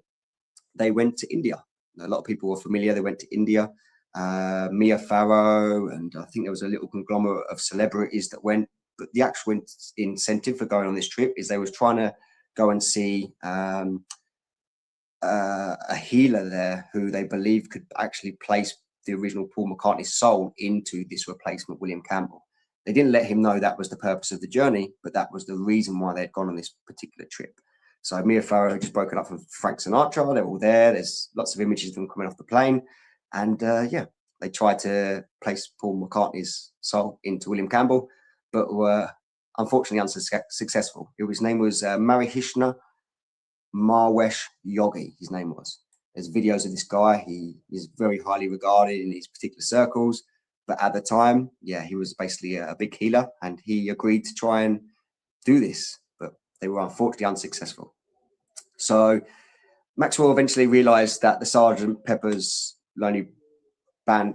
They went to India. A lot of people were familiar. They went to India. Mia Farrow, and I think there was a little conglomerate of celebrities that went. But the actual incentive for going on this trip is they was trying to go and see a healer there who they believed could actually place the original Paul McCartney's soul into this replacement, William Campbell. They didn't let him know that was the purpose of the journey, but that was the reason why they'd gone on this particular trip. So Mia Farrow just broken up from Frank Sinatra. They're all there. There's lots of images of them coming off the plane. And they tried to place Paul McCartney's soul into William Campbell, but were unfortunately unsuccessful. His name was Marihishna Marwesh Yogi, his name was. There's videos of this guy. He is very highly regarded in these particular circles. But at the time, he was basically a big healer, and he agreed to try and do this, but they were unfortunately unsuccessful. So Maxwell eventually realized that the Sgt. Pepper's Lonely Band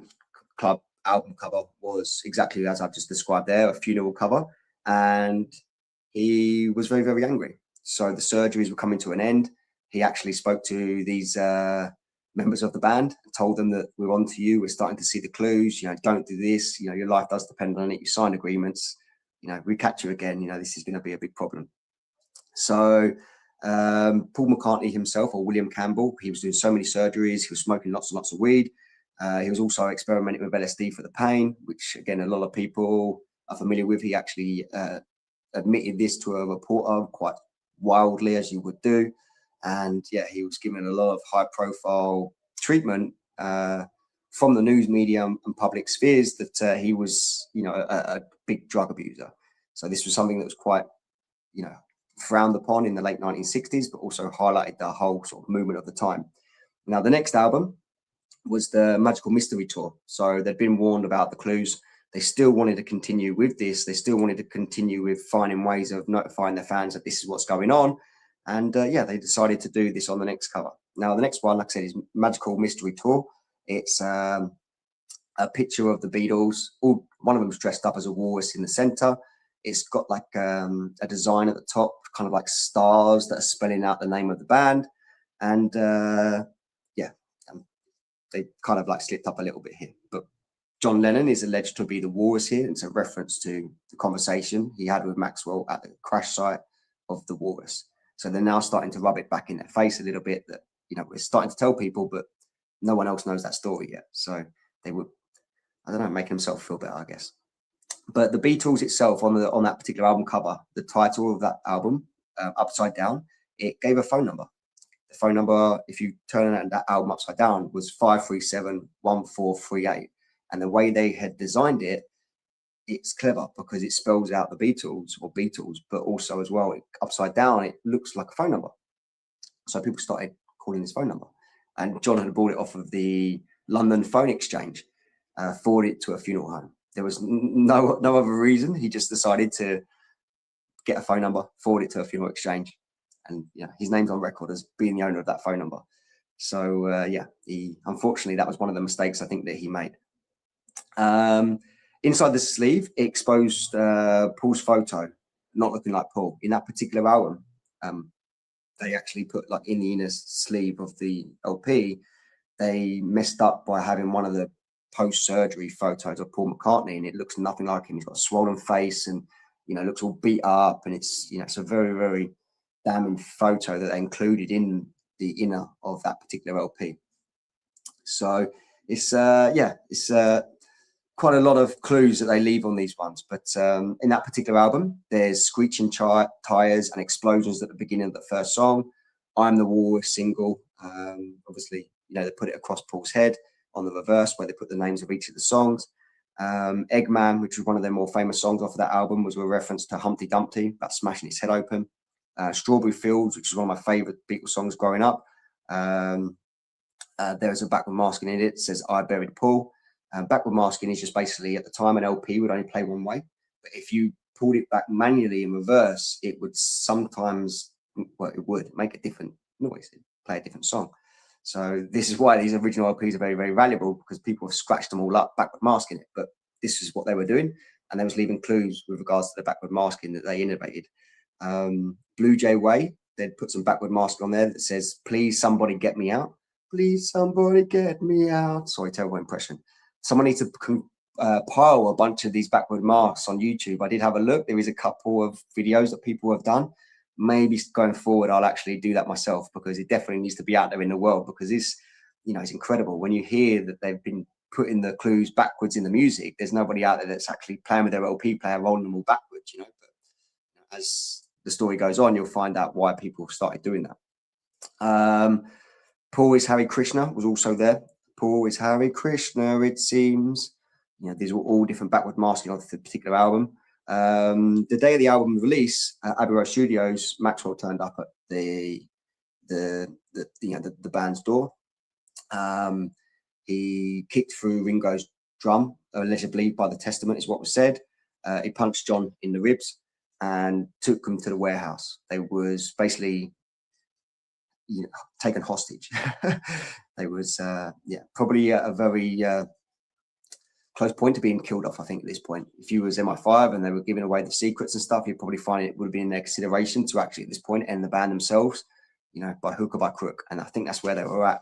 Club album cover was exactly as I've just described there, a funeral cover, and he was very, very angry. So the surgeries were coming to an end. He actually spoke to these members of the band and told them that we're on to you. We're starting to see the clues. Don't do this. Your life does depend on it. You sign agreements. We catch you again. This is going to be a big problem. So Paul McCartney himself, or William Campbell, he was doing so many surgeries. He was smoking lots and lots of weed. He was also experimenting with LSD for the pain, which again, a lot of people are familiar with. He actually admitted this to a reporter quite wildly, as you would do. And he was given a lot of high profile treatment from the news media and public spheres that he was, a big drug abuser. So this was something that was quite, frowned upon in the late 1960s, but also highlighted the whole sort of movement of the time. Now, the next album was the Magical Mystery Tour. So they'd been warned about the clues. They still wanted to continue with this. They still wanted to continue with finding ways of notifying their fans that this is what's going on. And they decided to do this on the next cover. Now, the next one, like I said, is Magical Mystery Tour. It's a picture of the Beatles. One of them's dressed up as a walrus in the center. It's got like a design at the top, kind of like stars that are spelling out the name of the band. And they kind of like slipped up a little bit here. But John Lennon is alleged to be the walrus here. It's a reference to the conversation he had with Maxwell at the crash site of the walrus. So they're now starting to rub it back in their face a little bit that, we're starting to tell people, but no one else knows that story yet. So they would, make themselves feel better, I guess. But the Beatles itself on that particular album cover, the title of that album, Upside Down, it gave a phone number. The phone number, if you turn that album upside down, was 537-1438. And the way they had designed it, it's clever because it spells out the Beatles, but also as well, upside down, it looks like a phone number. So people started calling this phone number. And John had bought it off of the London Phone Exchange, forwarded it to a funeral home. There was no other reason. He just decided to get a phone number, forward it to a funeral exchange. And his name's on record as being the owner of that phone number. So unfortunately, that was one of the mistakes I think that he made. Inside the sleeve, it exposed Paul's photo, not looking like Paul. In that particular album, they actually put like in the inner sleeve of the LP, they messed up by having one of the post-surgery photos of Paul McCartney, and it looks nothing like him. He's got a swollen face and, looks all beat up, and it's, it's a very, very damning photo that they included in the inner of that particular LP. So it's quite a lot of clues that they leave on these ones. But in that particular album, there's screeching tires and explosions at the beginning of the first song. I'm the Walrus single. Obviously, they put it across Paul's head on the reverse where they put the names of each of the songs. Eggman, which was one of their more famous songs off of that album, was a reference to Humpty Dumpty, about smashing his head open. Strawberry Fields, which is one of my favorite Beatles songs growing up. There's a backward masking in it. It says, I buried Paul. Backward masking is just basically, at the time, an LP would only play one way. But if you pulled it back manually in reverse, it would sometimes, well, it would make a different noise, it'd play a different song. So this is why these original LPs are very, very valuable, because people have scratched them all up backward masking it. But this is what they were doing, and they was leaving clues with regards to the backward masking that they innovated. Blue Jay Way, they'd put some backward masking on there that says, please somebody get me out. Please somebody get me out. Sorry, terrible impression. Someone needs to compile a bunch of these backward masks on YouTube. I did have a look. There is a couple of videos that people have done. Maybe going forward, I'll actually do that myself, because it definitely needs to be out there in the world, because it's, you know, it's incredible when you hear that they've been putting the clues backwards in the music. There's nobody out there that's actually playing with their LP player, rolling them all backwards, you know. But as the story goes on, you'll find out why people started doing that. Paul is Hare Krishna was also there. Paul is Hare Krishna, it seems. You know, these were all different backward masking of the particular album. The day of the album release, at Abbey Road Studios, Maxwell turned up at the band's door. He kicked through Ringo's drum, allegedly by the testament is what was said. He punched John in the ribs and took them to the warehouse. They was basically, you know, taken hostage. They was probably a very close point to being killed off, I think, at this point. If you was MI5 and they were giving away the secrets and stuff, you'd probably find it would have been in their consideration to actually at this point end the band themselves, you know, by hook or by crook. And I think that's where they were at.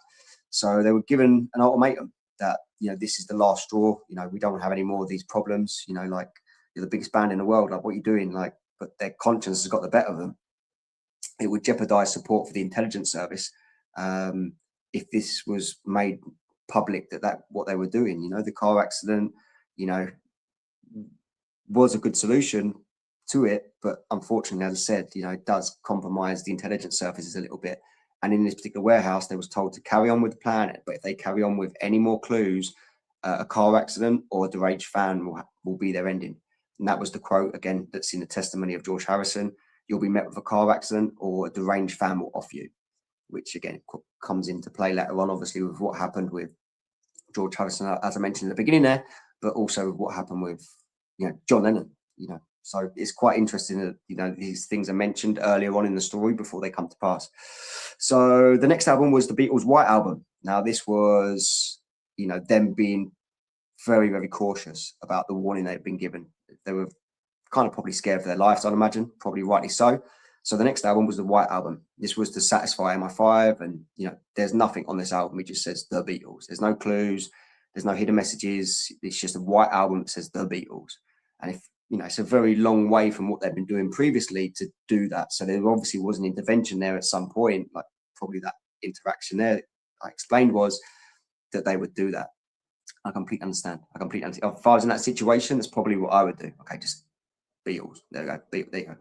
So they were given an ultimatum that, you know, this is the last straw. You know, we don't have any more of these problems. You know, like, you're the biggest band in the world. Like, what are you doing? Like, but their conscience has got the better of them. It would jeopardize support for the intelligence service if this was made public that what they were doing. You know, the car accident, you know, was a good solution to it, but unfortunately, as I said, you know, it does compromise the intelligence services a little bit. And in this particular warehouse, they was told to carry on with the plan, but if they carry on with any more clues, a car accident or a deranged fan will be their ending. And that was the quote, again, that's in the testimony of George Harrison. You'll be met with a car accident or a deranged fan will off you, which again comes into play later on, obviously, with what happened with George Harrison, as I mentioned at the beginning there, but also what happened with, you know, John Lennon, you know. So it's quite interesting that, you know, these things are mentioned earlier on in the story before they come to pass. So the next album was the Beatles' White Album. Now, this was, you know, them being very, very cautious about the warning they'd been given. They were kind of probably scared for their lives, I'd imagine, probably rightly so. So the next album was the White Album. This was to satisfy MI5, and, you know, there's nothing on this album. It just says the Beatles. There's no clues. There's no hidden messages. It's just a White Album that says the Beatles. And if, you know, it's a very long way from what they've been doing previously to do that. So there obviously was an intervention there at some point, like probably that interaction there I explained was that they would do that. I completely understand. If I was in that situation, that's probably what I would do. Okay, just Beatles. There you go. There you go.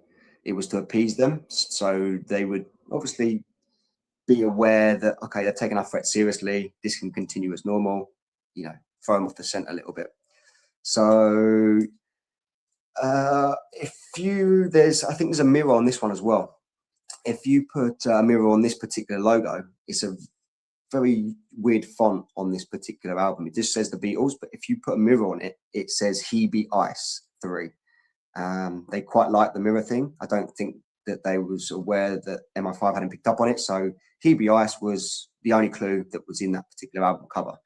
It was to appease them, so they would obviously be aware that, okay, they're taking our threat seriously. This can continue as normal. You know, throw them off the scent a little bit. So I think there's a mirror on this one as well. If you put a mirror on this particular logo, it's a very weird font on this particular album. It just says the Beatles, but if you put a mirror on it, it says He Be Ice 3. They quite like the mirror thing. I don't think that they was aware that MI5 hadn't picked up on it. So He Be Ice was the only clue that was in that particular album cover.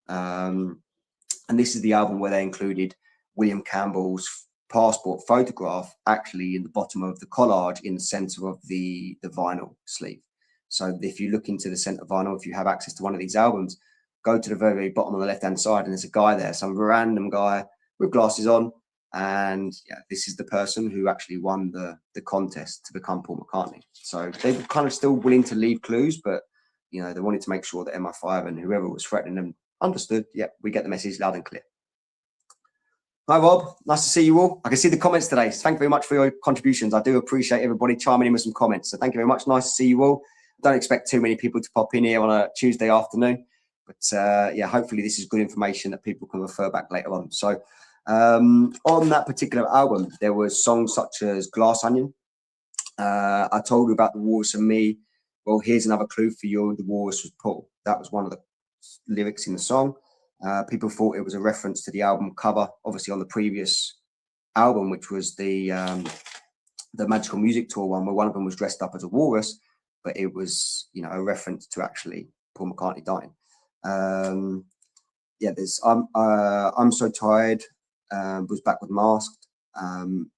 And this is the album where they included William Campbell's passport photograph actually in the bottom of the collage in the center of the vinyl sleeve. So if you look into the center vinyl, if you have access to one of these albums, go to the very, very bottom on the left-hand side, and there's a guy there, some random guy with glasses on. And yeah, this is the person who actually won the contest to become Paul McCartney. So they were kind of still willing to leave clues, but, you know, they wanted to make sure that MI5 and whoever was threatening them understood. Yeah, we get the message loud and clear. Hi, Rob. Nice to see you all. I can see the comments today. Thank you very much for your contributions. I do appreciate everybody chiming in with some comments. So thank you very much. Nice to see you all. Don't expect too many people to pop in here on a Tuesday afternoon. But yeah, hopefully this is good information that people can refer back later on. So on that particular album, there were songs such as Glass Onion. I told you about The Walrus and Me. Well, here's another clue for you. The Walrus was Paul. That was one of the lyrics in the song. People thought it was a reference to the album cover, obviously on the previous album, which was the Magical Music Tour one, where one of them was dressed up as a walrus, but it was, you know, a reference to actually Paul McCartney dying. Yeah, there's I'm So Tired was Backward Masked.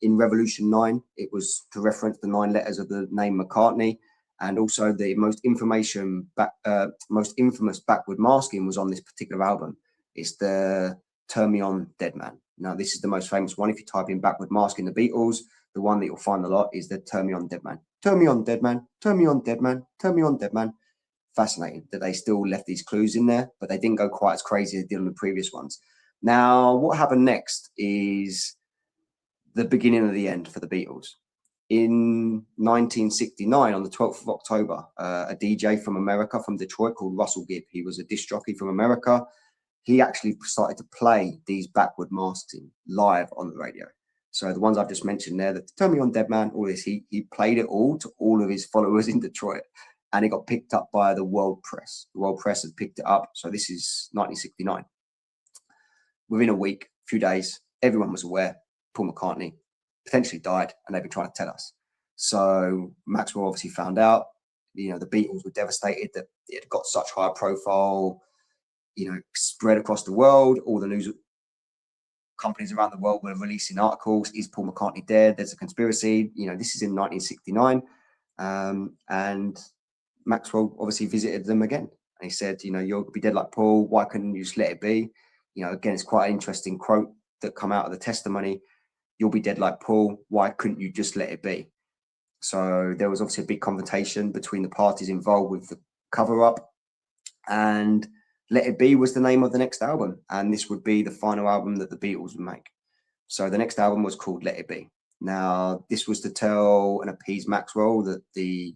In Revolution 9, it was to reference the 9 letters of the name McCartney, and also the most infamous backward masking was on this particular album. It's the Turn Me On Dead Man. Now, this is the most famous one. If you type in backward masking the Beatles, the one that you'll find a lot is the Turn Me On Dead Man. Turn me on, dead man. Turn me on, dead man. Turn me on, dead man. Fascinating that they still left these clues in there, but they didn't go quite as crazy as they did on the previous ones. Now, what happened next is the beginning of the end for the Beatles. In 1969, on the 12th of October, a DJ from America, from Detroit, called Russell Gib, he was a disc jockey from America. He actually started to play these backward masking live on the radio. So the ones I've just mentioned there, the Turn Me On Dead Man, all this, he played it all to all of his followers in Detroit, and it got picked up by the world press. The world press had picked it up. So this is 1969. Within a week, few days, everyone was aware Paul McCartney potentially died, and they've been trying to tell us. So Maxwell obviously found out. You know, the Beatles were devastated that it had got such high profile, you know, spread across the world. All the news companies around the world were releasing articles. Is Paul McCartney dead? There's a conspiracy. You know, this is in 1969. And Maxwell obviously visited them again. And he said, you know, you'll be dead like Paul. Why couldn't you just let it be? You know, again, it's quite an interesting quote that come out of the testimony. You'll be dead like Paul. Why couldn't you just let it be? So there was obviously a big confrontation between the parties involved with the cover up, and Let It Be was the name of the next album. And this would be the final album that the Beatles would make. So the next album was called Let It Be. Now, this was to tell and appease Maxwell that the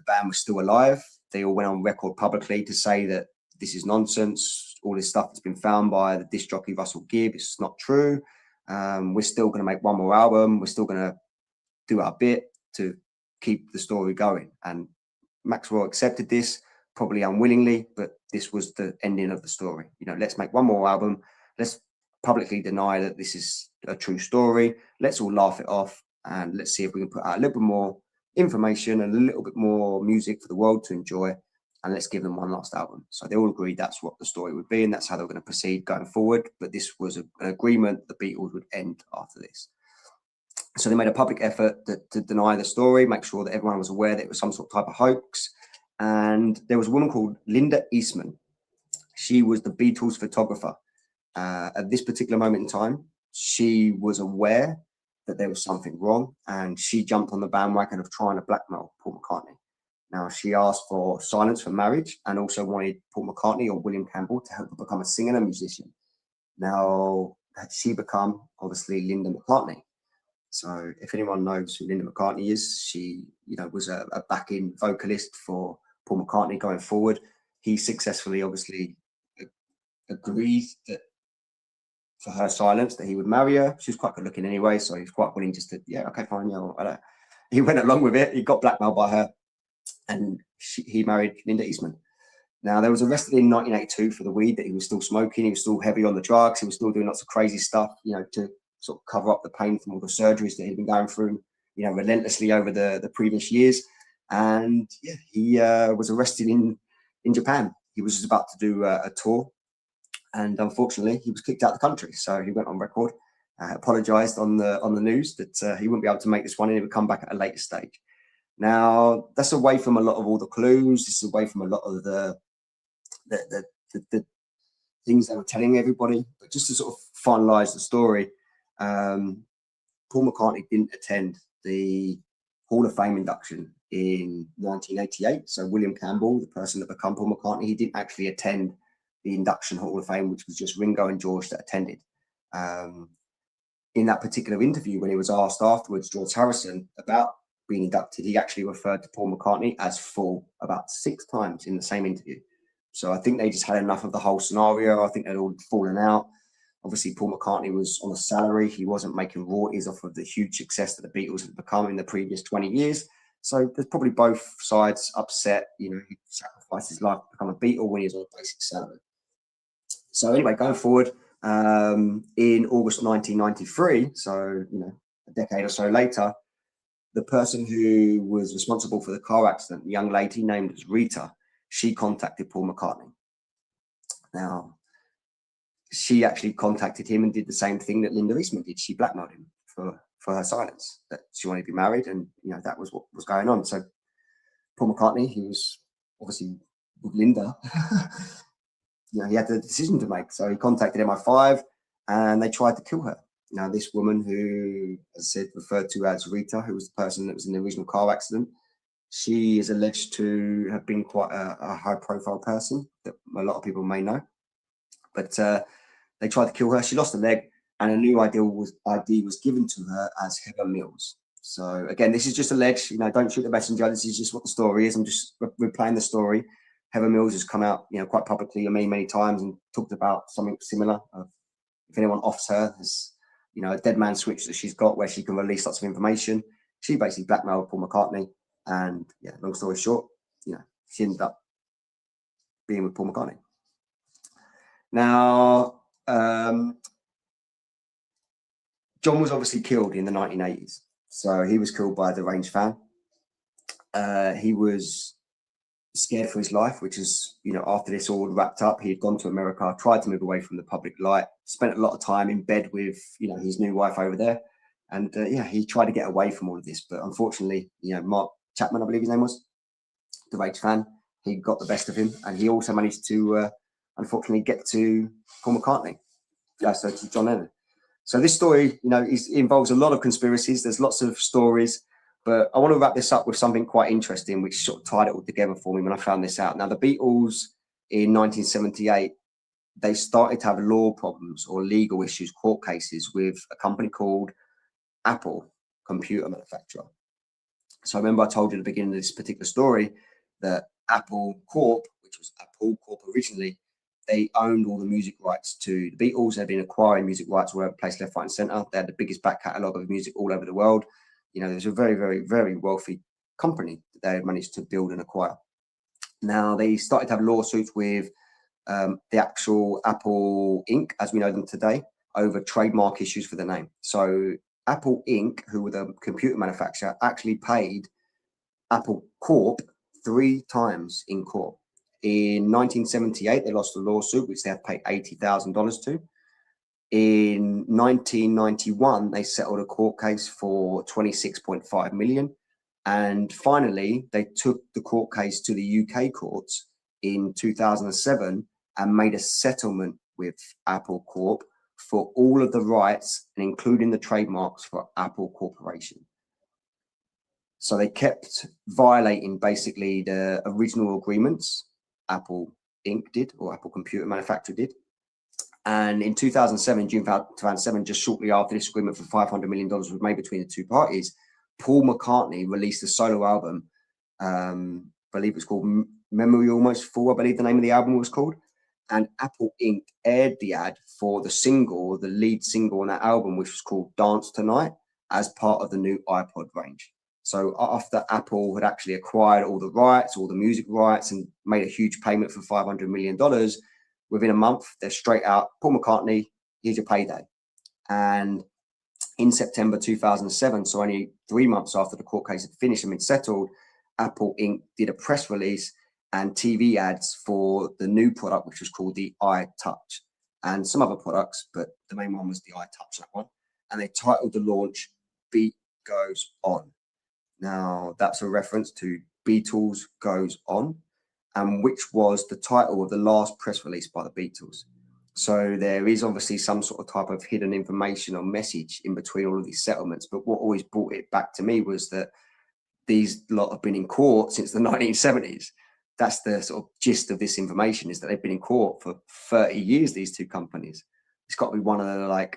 band was still alive. They all went on record publicly to say that this is nonsense. All this stuff that's been found by the disc jockey Russell Gib, it's not true. We're still going to make one more album. We're still going to do our bit to keep the story going. And Maxwell accepted this, probably unwillingly, but this was the ending of the story. You know, let's make one more album. Let's publicly deny that this is a true story. Let's all laugh it off, and let's see if we can put out a little bit more information and a little bit more music for the world to enjoy, and let's give them one last album. So they all agreed that's what the story would be, and that's how they were going to proceed going forward. But this was an agreement the Beatles would end after this. So they made a public effort to deny the story, make sure that everyone was aware that it was some sort of type of hoax. And there was a woman called Linda Eastman. She was the Beatles photographer. At this particular moment in time, she was aware that there was something wrong, and she jumped on the bandwagon of trying to blackmail Paul McCartney. Now, she asked for silence for marriage and also wanted Paul McCartney or William Campbell to help her become a singer and a musician. Now, had she become, obviously, Linda McCartney. So if anyone knows who Linda McCartney is, she, you know, was a backing vocalist for Paul McCartney going forward. He successfully, obviously, agreed that for her silence that he would marry her. She was quite good looking anyway, so he was quite willing just to, yeah, okay, fine, yeah. Well, he went along with it. He got blackmailed by her, and he married Linda Eastman. Now, there was arrested in 1982 for the weed that he was still smoking. He was still heavy on the drugs. He was still doing lots of crazy stuff, you know, to sort of cover up the pain from all the surgeries that he'd been going through, you know, relentlessly over the previous years. And yeah, he was arrested in Japan. He was just about to do a tour, and unfortunately, he was kicked out of the country. So he went on record, apologized on the news that he wouldn't be able to make this one, and he would come back at a later stage. Now, that's away from a lot of all the clues. This is away from a lot of the things they were telling everybody. But just to sort of finalize the story, Paul McCartney didn't attend the Hall of Fame induction in 1988. So William Campbell, the person that became Paul McCartney, he didn't actually attend the induction Hall of Fame, which was just Ringo and George that attended. In that particular interview, when he was asked afterwards, George Harrison, about being inducted, he actually referred to Paul McCartney as fool about 6 times in the same interview. So I think they just had enough of the whole scenario. I think they'd all fallen out. Obviously, Paul McCartney was on a salary. He wasn't making royalties off of the huge success that the Beatles had become in the previous 20 years. So there's probably both sides upset. You know, he sacrificed sacrificed his life to become a Beatle when he was on a basic salary. So anyway, going forward, in August 1993, so a decade or so later, the person who was responsible for the car accident, a young lady named as Rita, she contacted Paul McCartney. Now, she actually contacted him and did the same thing that Linda Eastman did. She blackmailed him for her silence, that she wanted to be married, and that was what was going on. So Paul McCartney, he was obviously with Linda. He had the decision to make. So he contacted MI5 and they tried to kill her. Now, this woman who, as I said, referred to as Rita, who was the person that was in the original car accident, she is alleged to have been quite a high-profile person that a lot of people may know. But they tried to kill her. She lost a leg, and a new ID was given to her as Heather Mills. So again, this is just alleged. Don't shoot the messenger. This is just what the story is. I'm just replaying the story. Heather Mills has come out, quite publicly many times and talked about something similar. If anyone offers her, there's, a dead man switch that she's got where she can release lots of information. She basically blackmailed Paul McCartney, and long story short, she ended up being with Paul McCartney. Now, John was obviously killed in the 1980s. So he was killed by a deranged fan. He was scared for his life, which is, after this all wrapped up, he had gone to America, tried to move away from the public light, spent a lot of time in bed with, his new wife over there. And he tried to get away from all of this. But unfortunately, Mark Chapman, I believe his name was, the rage fan, he got the best of him. And he also managed to, unfortunately, get to Paul McCartney, so to John Lennon. So this story, involves a lot of conspiracies. There's lots of stories. But I want to wrap this up with something quite interesting, which sort of tied it all together for me when I found this out. Now, the Beatles in 1978, they started to have law problems or legal issues, court cases with a company called Apple, computer manufacturer. So I remember I told you at the beginning of this particular story that Apple Corp, which was Apple Corp originally, they owned all the music rights to the Beatles. They'd been acquiring music rights all over the place, left, right, and centre. They had the biggest back catalogue of music all over the world. There's a very, very, very wealthy company that they managed to build and acquire. Now, they started to have lawsuits with the actual Apple Inc., as we know them today, over trademark issues for the name. So Apple Inc., who were the computer manufacturer, actually paid Apple Corp 3 times in court. In 1978, they lost a lawsuit, which they had to pay $80,000 to. In 1991, they settled a court case for $26.5 million. And finally, they took the court case to the UK courts in 2007 and made a settlement with Apple Corp for all of the rights, and including the trademarks for Apple Corporation. So they kept violating basically the original agreements Apple Inc. did, or Apple Computer Manufacturer did. And in 2007, June 2007, just shortly after this agreement for $500 million was made between the two parties, Paul McCartney released a solo album. I believe it's called Memory Almost Full, I believe the name of the album was called. And Apple Inc. aired the ad for the lead single on that album, which was called Dance Tonight, as part of the new iPod range. So after Apple had actually acquired all the rights, all the music rights, and made a huge payment for $500 million, within a month, they're straight out, Paul McCartney, here's your payday. And in September 2007, so only 3 months after the court case had finished and been settled, Apple Inc. did a press release and TV ads for the new product, which was called the iTouch, and some other products, but the main one was the iTouch, that one. And they titled the launch, Beat Goes On. Now, that's a reference to Beatles Goes On, and which was the title of the last press release by the Beatles. So there is obviously some sort of type of hidden information or message in between all of these settlements. But what always brought it back to me was that these lot have been in court since the 1970s. That's the sort of gist of this information, is that they've been in court for 30 years, these two companies. It's got to be one of the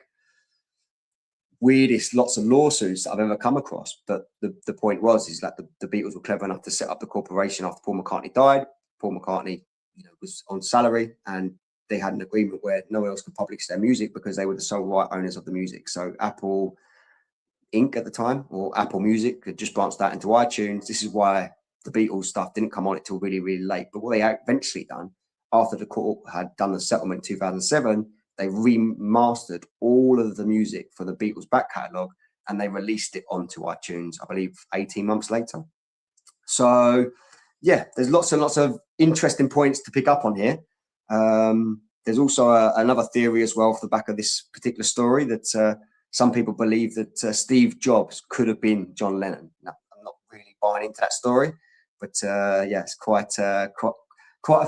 weirdest lots of lawsuits that I've ever come across. But the point is that the Beatles were clever enough to set up the corporation after Paul McCartney died. Paul McCartney, was on salary, and they had an agreement where no one else could publish their music because they were the sole right owners of the music. So Apple Inc. at the time, or Apple Music, had just branched out into iTunes. This is why the Beatles stuff didn't come on until really, really late. But what they eventually done, after the court had done the settlement in 2007, they remastered all of the music for the Beatles back catalogue and they released it onto iTunes, I believe, 18 months later. So, yeah, there's lots and lots of interesting points to pick up on here. There's also another theory as well off the back of this particular story that some people believe that Steve Jobs could have been John Lennon. Now, I'm not really buying into that story, but yeah, it's quite a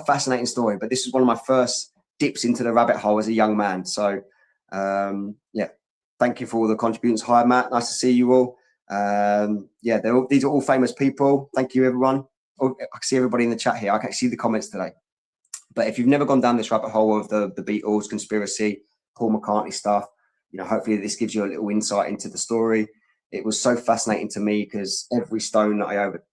fascinating story. But this is one of my first dips into the rabbit hole as a young man. So, yeah, thank you for all the contributions. Hi, Matt. Nice to see you all. Yeah, these are all famous people. Thank you, everyone. Oh, I can see everybody in the chat here. I can see the comments today. But if you've never gone down this rabbit hole of the Beatles conspiracy, Paul McCartney stuff, you know, hopefully this gives you a little insight into the story. It was so fascinating to me because every stone that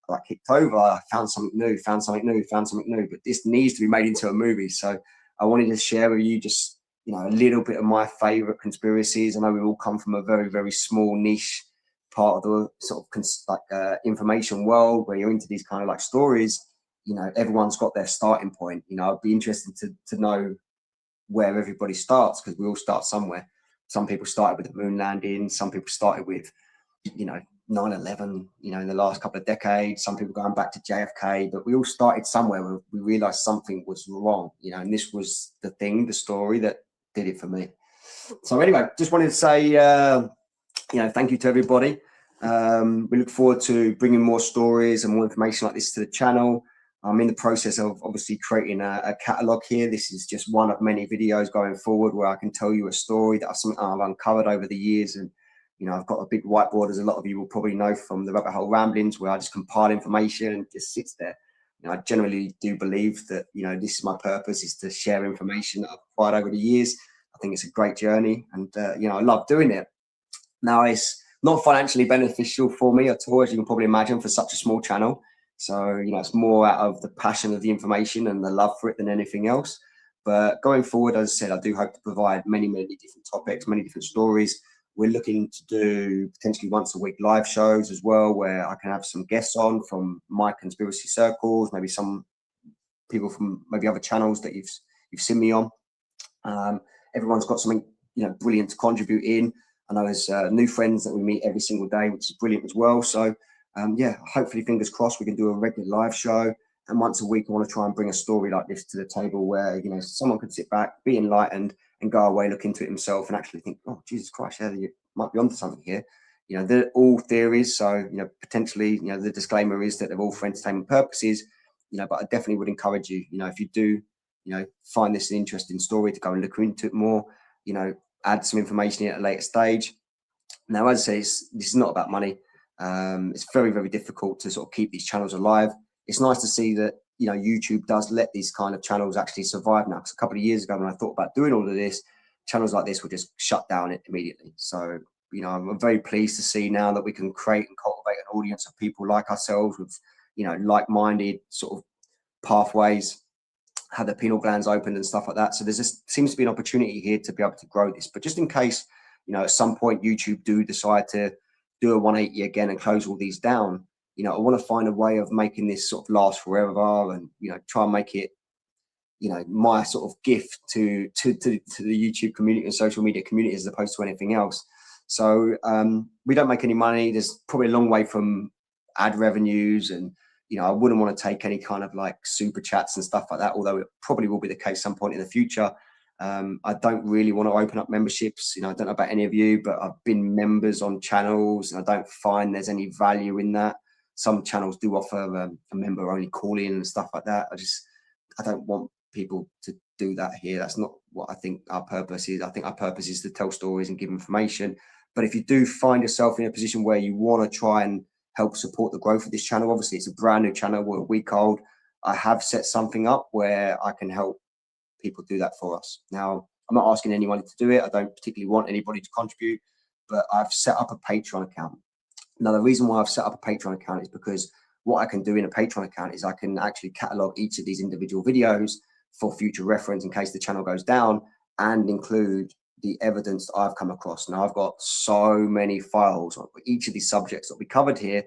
I kicked over, I found something new, found something new. But this needs to be made into a movie. So I wanted to share with you just, you know, a little bit of my favorite conspiracies. I know we all come from a very, very small niche part of the sort of information world where you're into these kind of like stories. You know, everyone's got their starting point. You know, I'd be interested to know where everybody starts because we all start somewhere. Some people started with the moon landing. Some people started with, you know, 9/11, you know, in the last couple of decades. Some people going back to JFK, but we all started somewhere where we realized something was wrong, you know, and this was the story that did it for me. So anyway, just wanted to say, you know, thank you to everybody. We look forward to bringing more stories and more information like this to the channel. I'm in the process of obviously creating a catalogue here. This is just one of many videos going forward where I can tell you a story that I've uncovered over the years. And, you know, I've got a big whiteboard, as a lot of you will probably know from the Rabbit Hole Ramblings, where I just compile information and it just sits there. You know, I generally do believe that, you know, this is my purpose, is to share information that I've acquired over the years. I think it's a great journey and, you know, I love doing it. Now, it's not financially beneficial for me at all, as you can probably imagine, for such a small channel. So, you know, it's more out of the passion of the information and the love for it than anything else. But going forward, as I said, I do hope to provide many, many different topics, many different stories. We're looking to do potentially once a week live shows as well, where I can have some guests on from my conspiracy circles, maybe some people from maybe other channels that you've seen me on. Everyone's got something, you know, brilliant to contribute in. I know there's new friends that we meet every single day, which is brilliant as well. So, yeah, hopefully, fingers crossed, we can do a regular live show. And once a week, I want to try and bring a story like this to the table where, you know, someone could sit back, be enlightened, and go away, look into it himself and actually think, oh, Jesus Christ, yeah, you might be onto something here. You know, they're all theories. So, you know, potentially, you know, the disclaimer is that they're all for entertainment purposes, you know, but I definitely would encourage you, you know, if you do, you know, find this an interesting story, to go and look into it more, you know, add some information at a later stage. Now, as I say, this is not about money. It's very, very difficult to sort of keep these channels alive. It's nice to see that, you know, YouTube does let these kind of channels actually survive now. Because a couple of years ago, when I thought about doing all of this, channels like this would just shut down immediately. So, you know, I'm very pleased to see now that we can create and cultivate an audience of people like ourselves with, you know, like-minded sort of pathways, have their pineal glands opened and stuff like that. So there's just seems to be an opportunity here to be able to grow this. But just in case, you know, at some point YouTube do decide to do a 180 again and close all these down, you know, I want to find a way of making this sort of last forever and, you know, try and make it, you know, my sort of gift to the YouTube community and social media community as opposed to anything else. So we don't make any money. There's probably a long way from ad revenues, and, you know, I wouldn't want to take any kind of like super chats and stuff like that, although it probably will be the case some point in the future. I don't really want to open up memberships. You know, I don't know about any of you, but I've been members on channels and I don't find there's any value in that. Some channels do offer a member only call in and stuff like that. I don't want people to do that here. That's not what I think our purpose is. I think our purpose is to tell stories and give information. But if you do find yourself in a position where you want to try and help support the growth of this channel, obviously it's a brand new channel, we're a week old. I have set something up where I can help people do that for us. Now, I'm not asking anyone to do it. I don't particularly want anybody to contribute, but I've set up a Patreon account. Now, the reason why I've set up a Patreon account is because what I can do in a Patreon account is I can actually catalog each of these individual videos for future reference in case the channel goes down, and include the evidence that I've come across. Now, I've got so many files on each of these subjects that we covered here.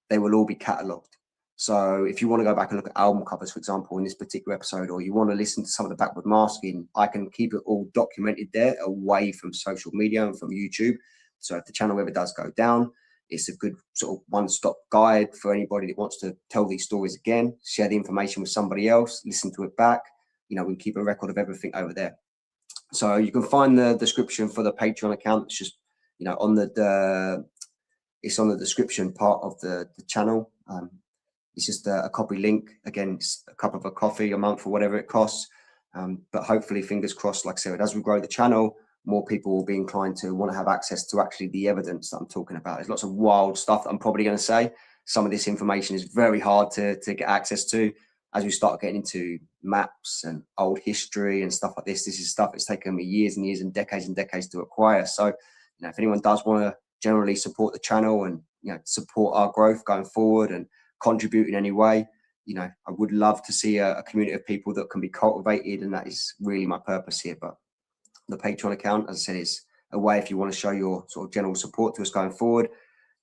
They will all be cataloged. So if you want to go back and look at album covers, for example, in this particular episode, or you want to listen to some of the backward masking, I can keep it all documented there away from social media and from YouTube. So if the channel ever does go down, it's a good sort of one-stop guide for anybody that wants to tell these stories again, share the information with somebody else, listen to it back. We can keep a record of everything over there. So you can find the description for the Patreon account. It's just, on it's on the description part of the channel. It's just a copy link. Again, it's a cup of a coffee a month or whatever it costs. But hopefully, fingers crossed, like I said, as we grow the channel, more people will be inclined to want to have access to actually the evidence that I'm talking about. There's lots of wild stuff that I'm probably going to say. Some of this information is very hard to get access to. As we start getting into maps and old history and stuff like this, this is stuff that's taken me years and years and decades to acquire. So, if anyone does want to generally support the channel and, support our growth going forward and contribute in any way, I would love to see a community of people that can be cultivated, and that is really my purpose here. But the Patreon account, as I said, is a way if you want to show your sort of general support to us going forward.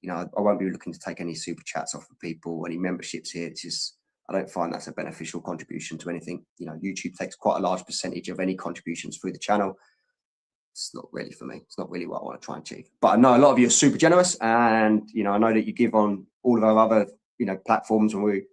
I won't be looking to take any super chats off of people, any memberships here. It's just, I don't find that's a beneficial contribution to anything. YouTube takes quite a large percentage of any contributions through the channel. It's not really for me. It's not really what I want to try and achieve. But I know a lot of you are super generous, and I know that you give on all of our other platforms. When we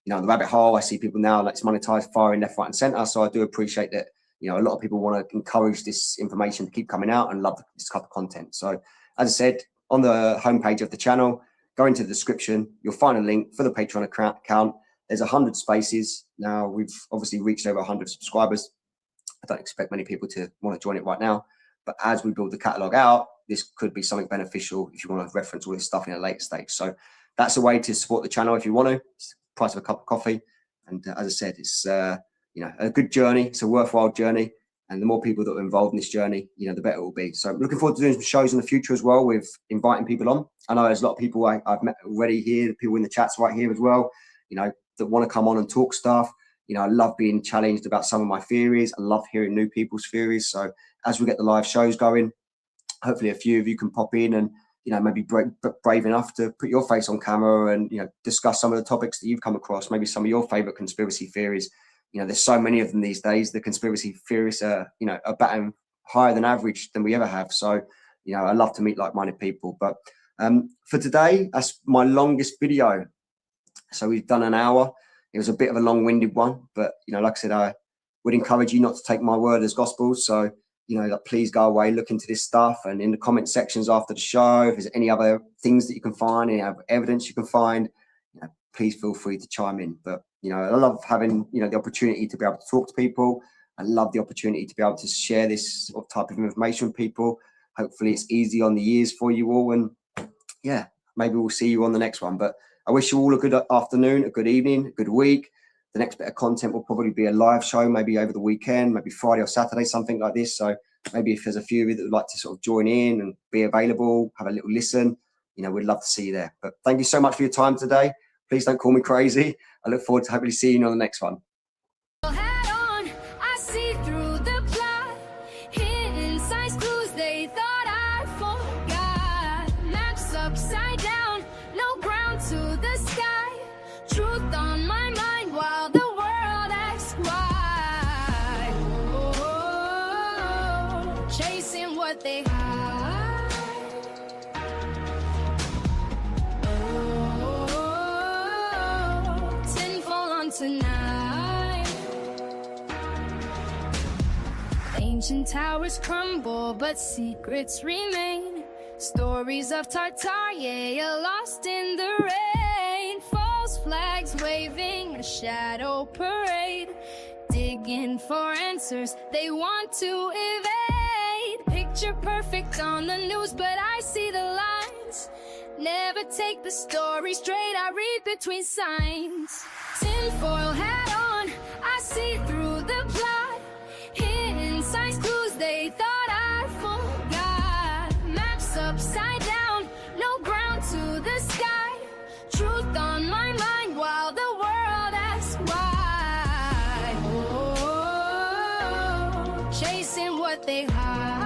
the rabbit hole, I see people now let's monetize firing left, right, and center. So I do appreciate that. A lot of people want to encourage this information to keep coming out and love this type of content. So as I said, on the homepage of the channel, go into the description. You'll find a link for the Patreon account. There's 100 spaces. Now, we've obviously reached over 100 subscribers. I don't expect many people to want to join it right now. But as we build the catalog out, this could be something beneficial if you want to reference all this stuff in a later stage. So that's a way to support the channel if you want to. It's the price of a cup of coffee. And as I said, it's a good journey. It's a worthwhile journey. And the more people that are involved in this journey, the better it will be. So I'm looking forward to doing some shows in the future as well with inviting people on. I know there's a lot of people I've met already here, people in the chats right here as well, that want to come on and talk stuff. I love being challenged about some of my theories. I love hearing new people's theories. So as we get the live shows going, hopefully a few of you can pop in and, maybe brave enough to put your face on camera and, discuss some of the topics that you've come across, maybe some of your favorite conspiracy theories. There's so many of them these days. The conspiracy theorists are batting higher than average than we ever have. So, I love to meet like-minded people. But for today, that's my longest video. So we've done an hour. It was a bit of a long-winded one, but, like I said, I would encourage you not to take my word as gospel. So, please go away, look into this stuff. And in the comment sections after the show, if there's any other things that you can find, any other evidence you can find, please feel free to chime in. But, I love having, the opportunity to be able to talk to people. I love the opportunity to be able to share this sort of type of information with people. Hopefully it's easy on the ears for you all. And yeah, maybe we'll see you on the next one. But I wish you all a good afternoon, a good evening, a good week. The next bit of content will probably be a live show, maybe over the weekend, maybe Friday or Saturday, something like this. So maybe if there's a few of you that would like to sort of join in and be available, have a little listen, we'd love to see you there. But thank you so much for your time today. Please don't call me crazy. I look forward to hopefully seeing you on the next one. Upside down, no ground to the sky. Truth on my mind while the world asks why. Oh, chasing what they hide. Oh, tinfoil on tonight. Ancient towers crumble, but secrets remain. Stories of Tartaria lost in the rain. False flags waving, a shadow parade. Digging for answers they want to evade. Picture perfect on the news, but I see the lines. Never take the story straight, I read between signs. Tinfoil hat on, I see through the plot. Hidden signs, clues they thought I forgot. Upside down, no ground to the sky. Truth on my mind while the world asks why. Oh, chasing what they hide.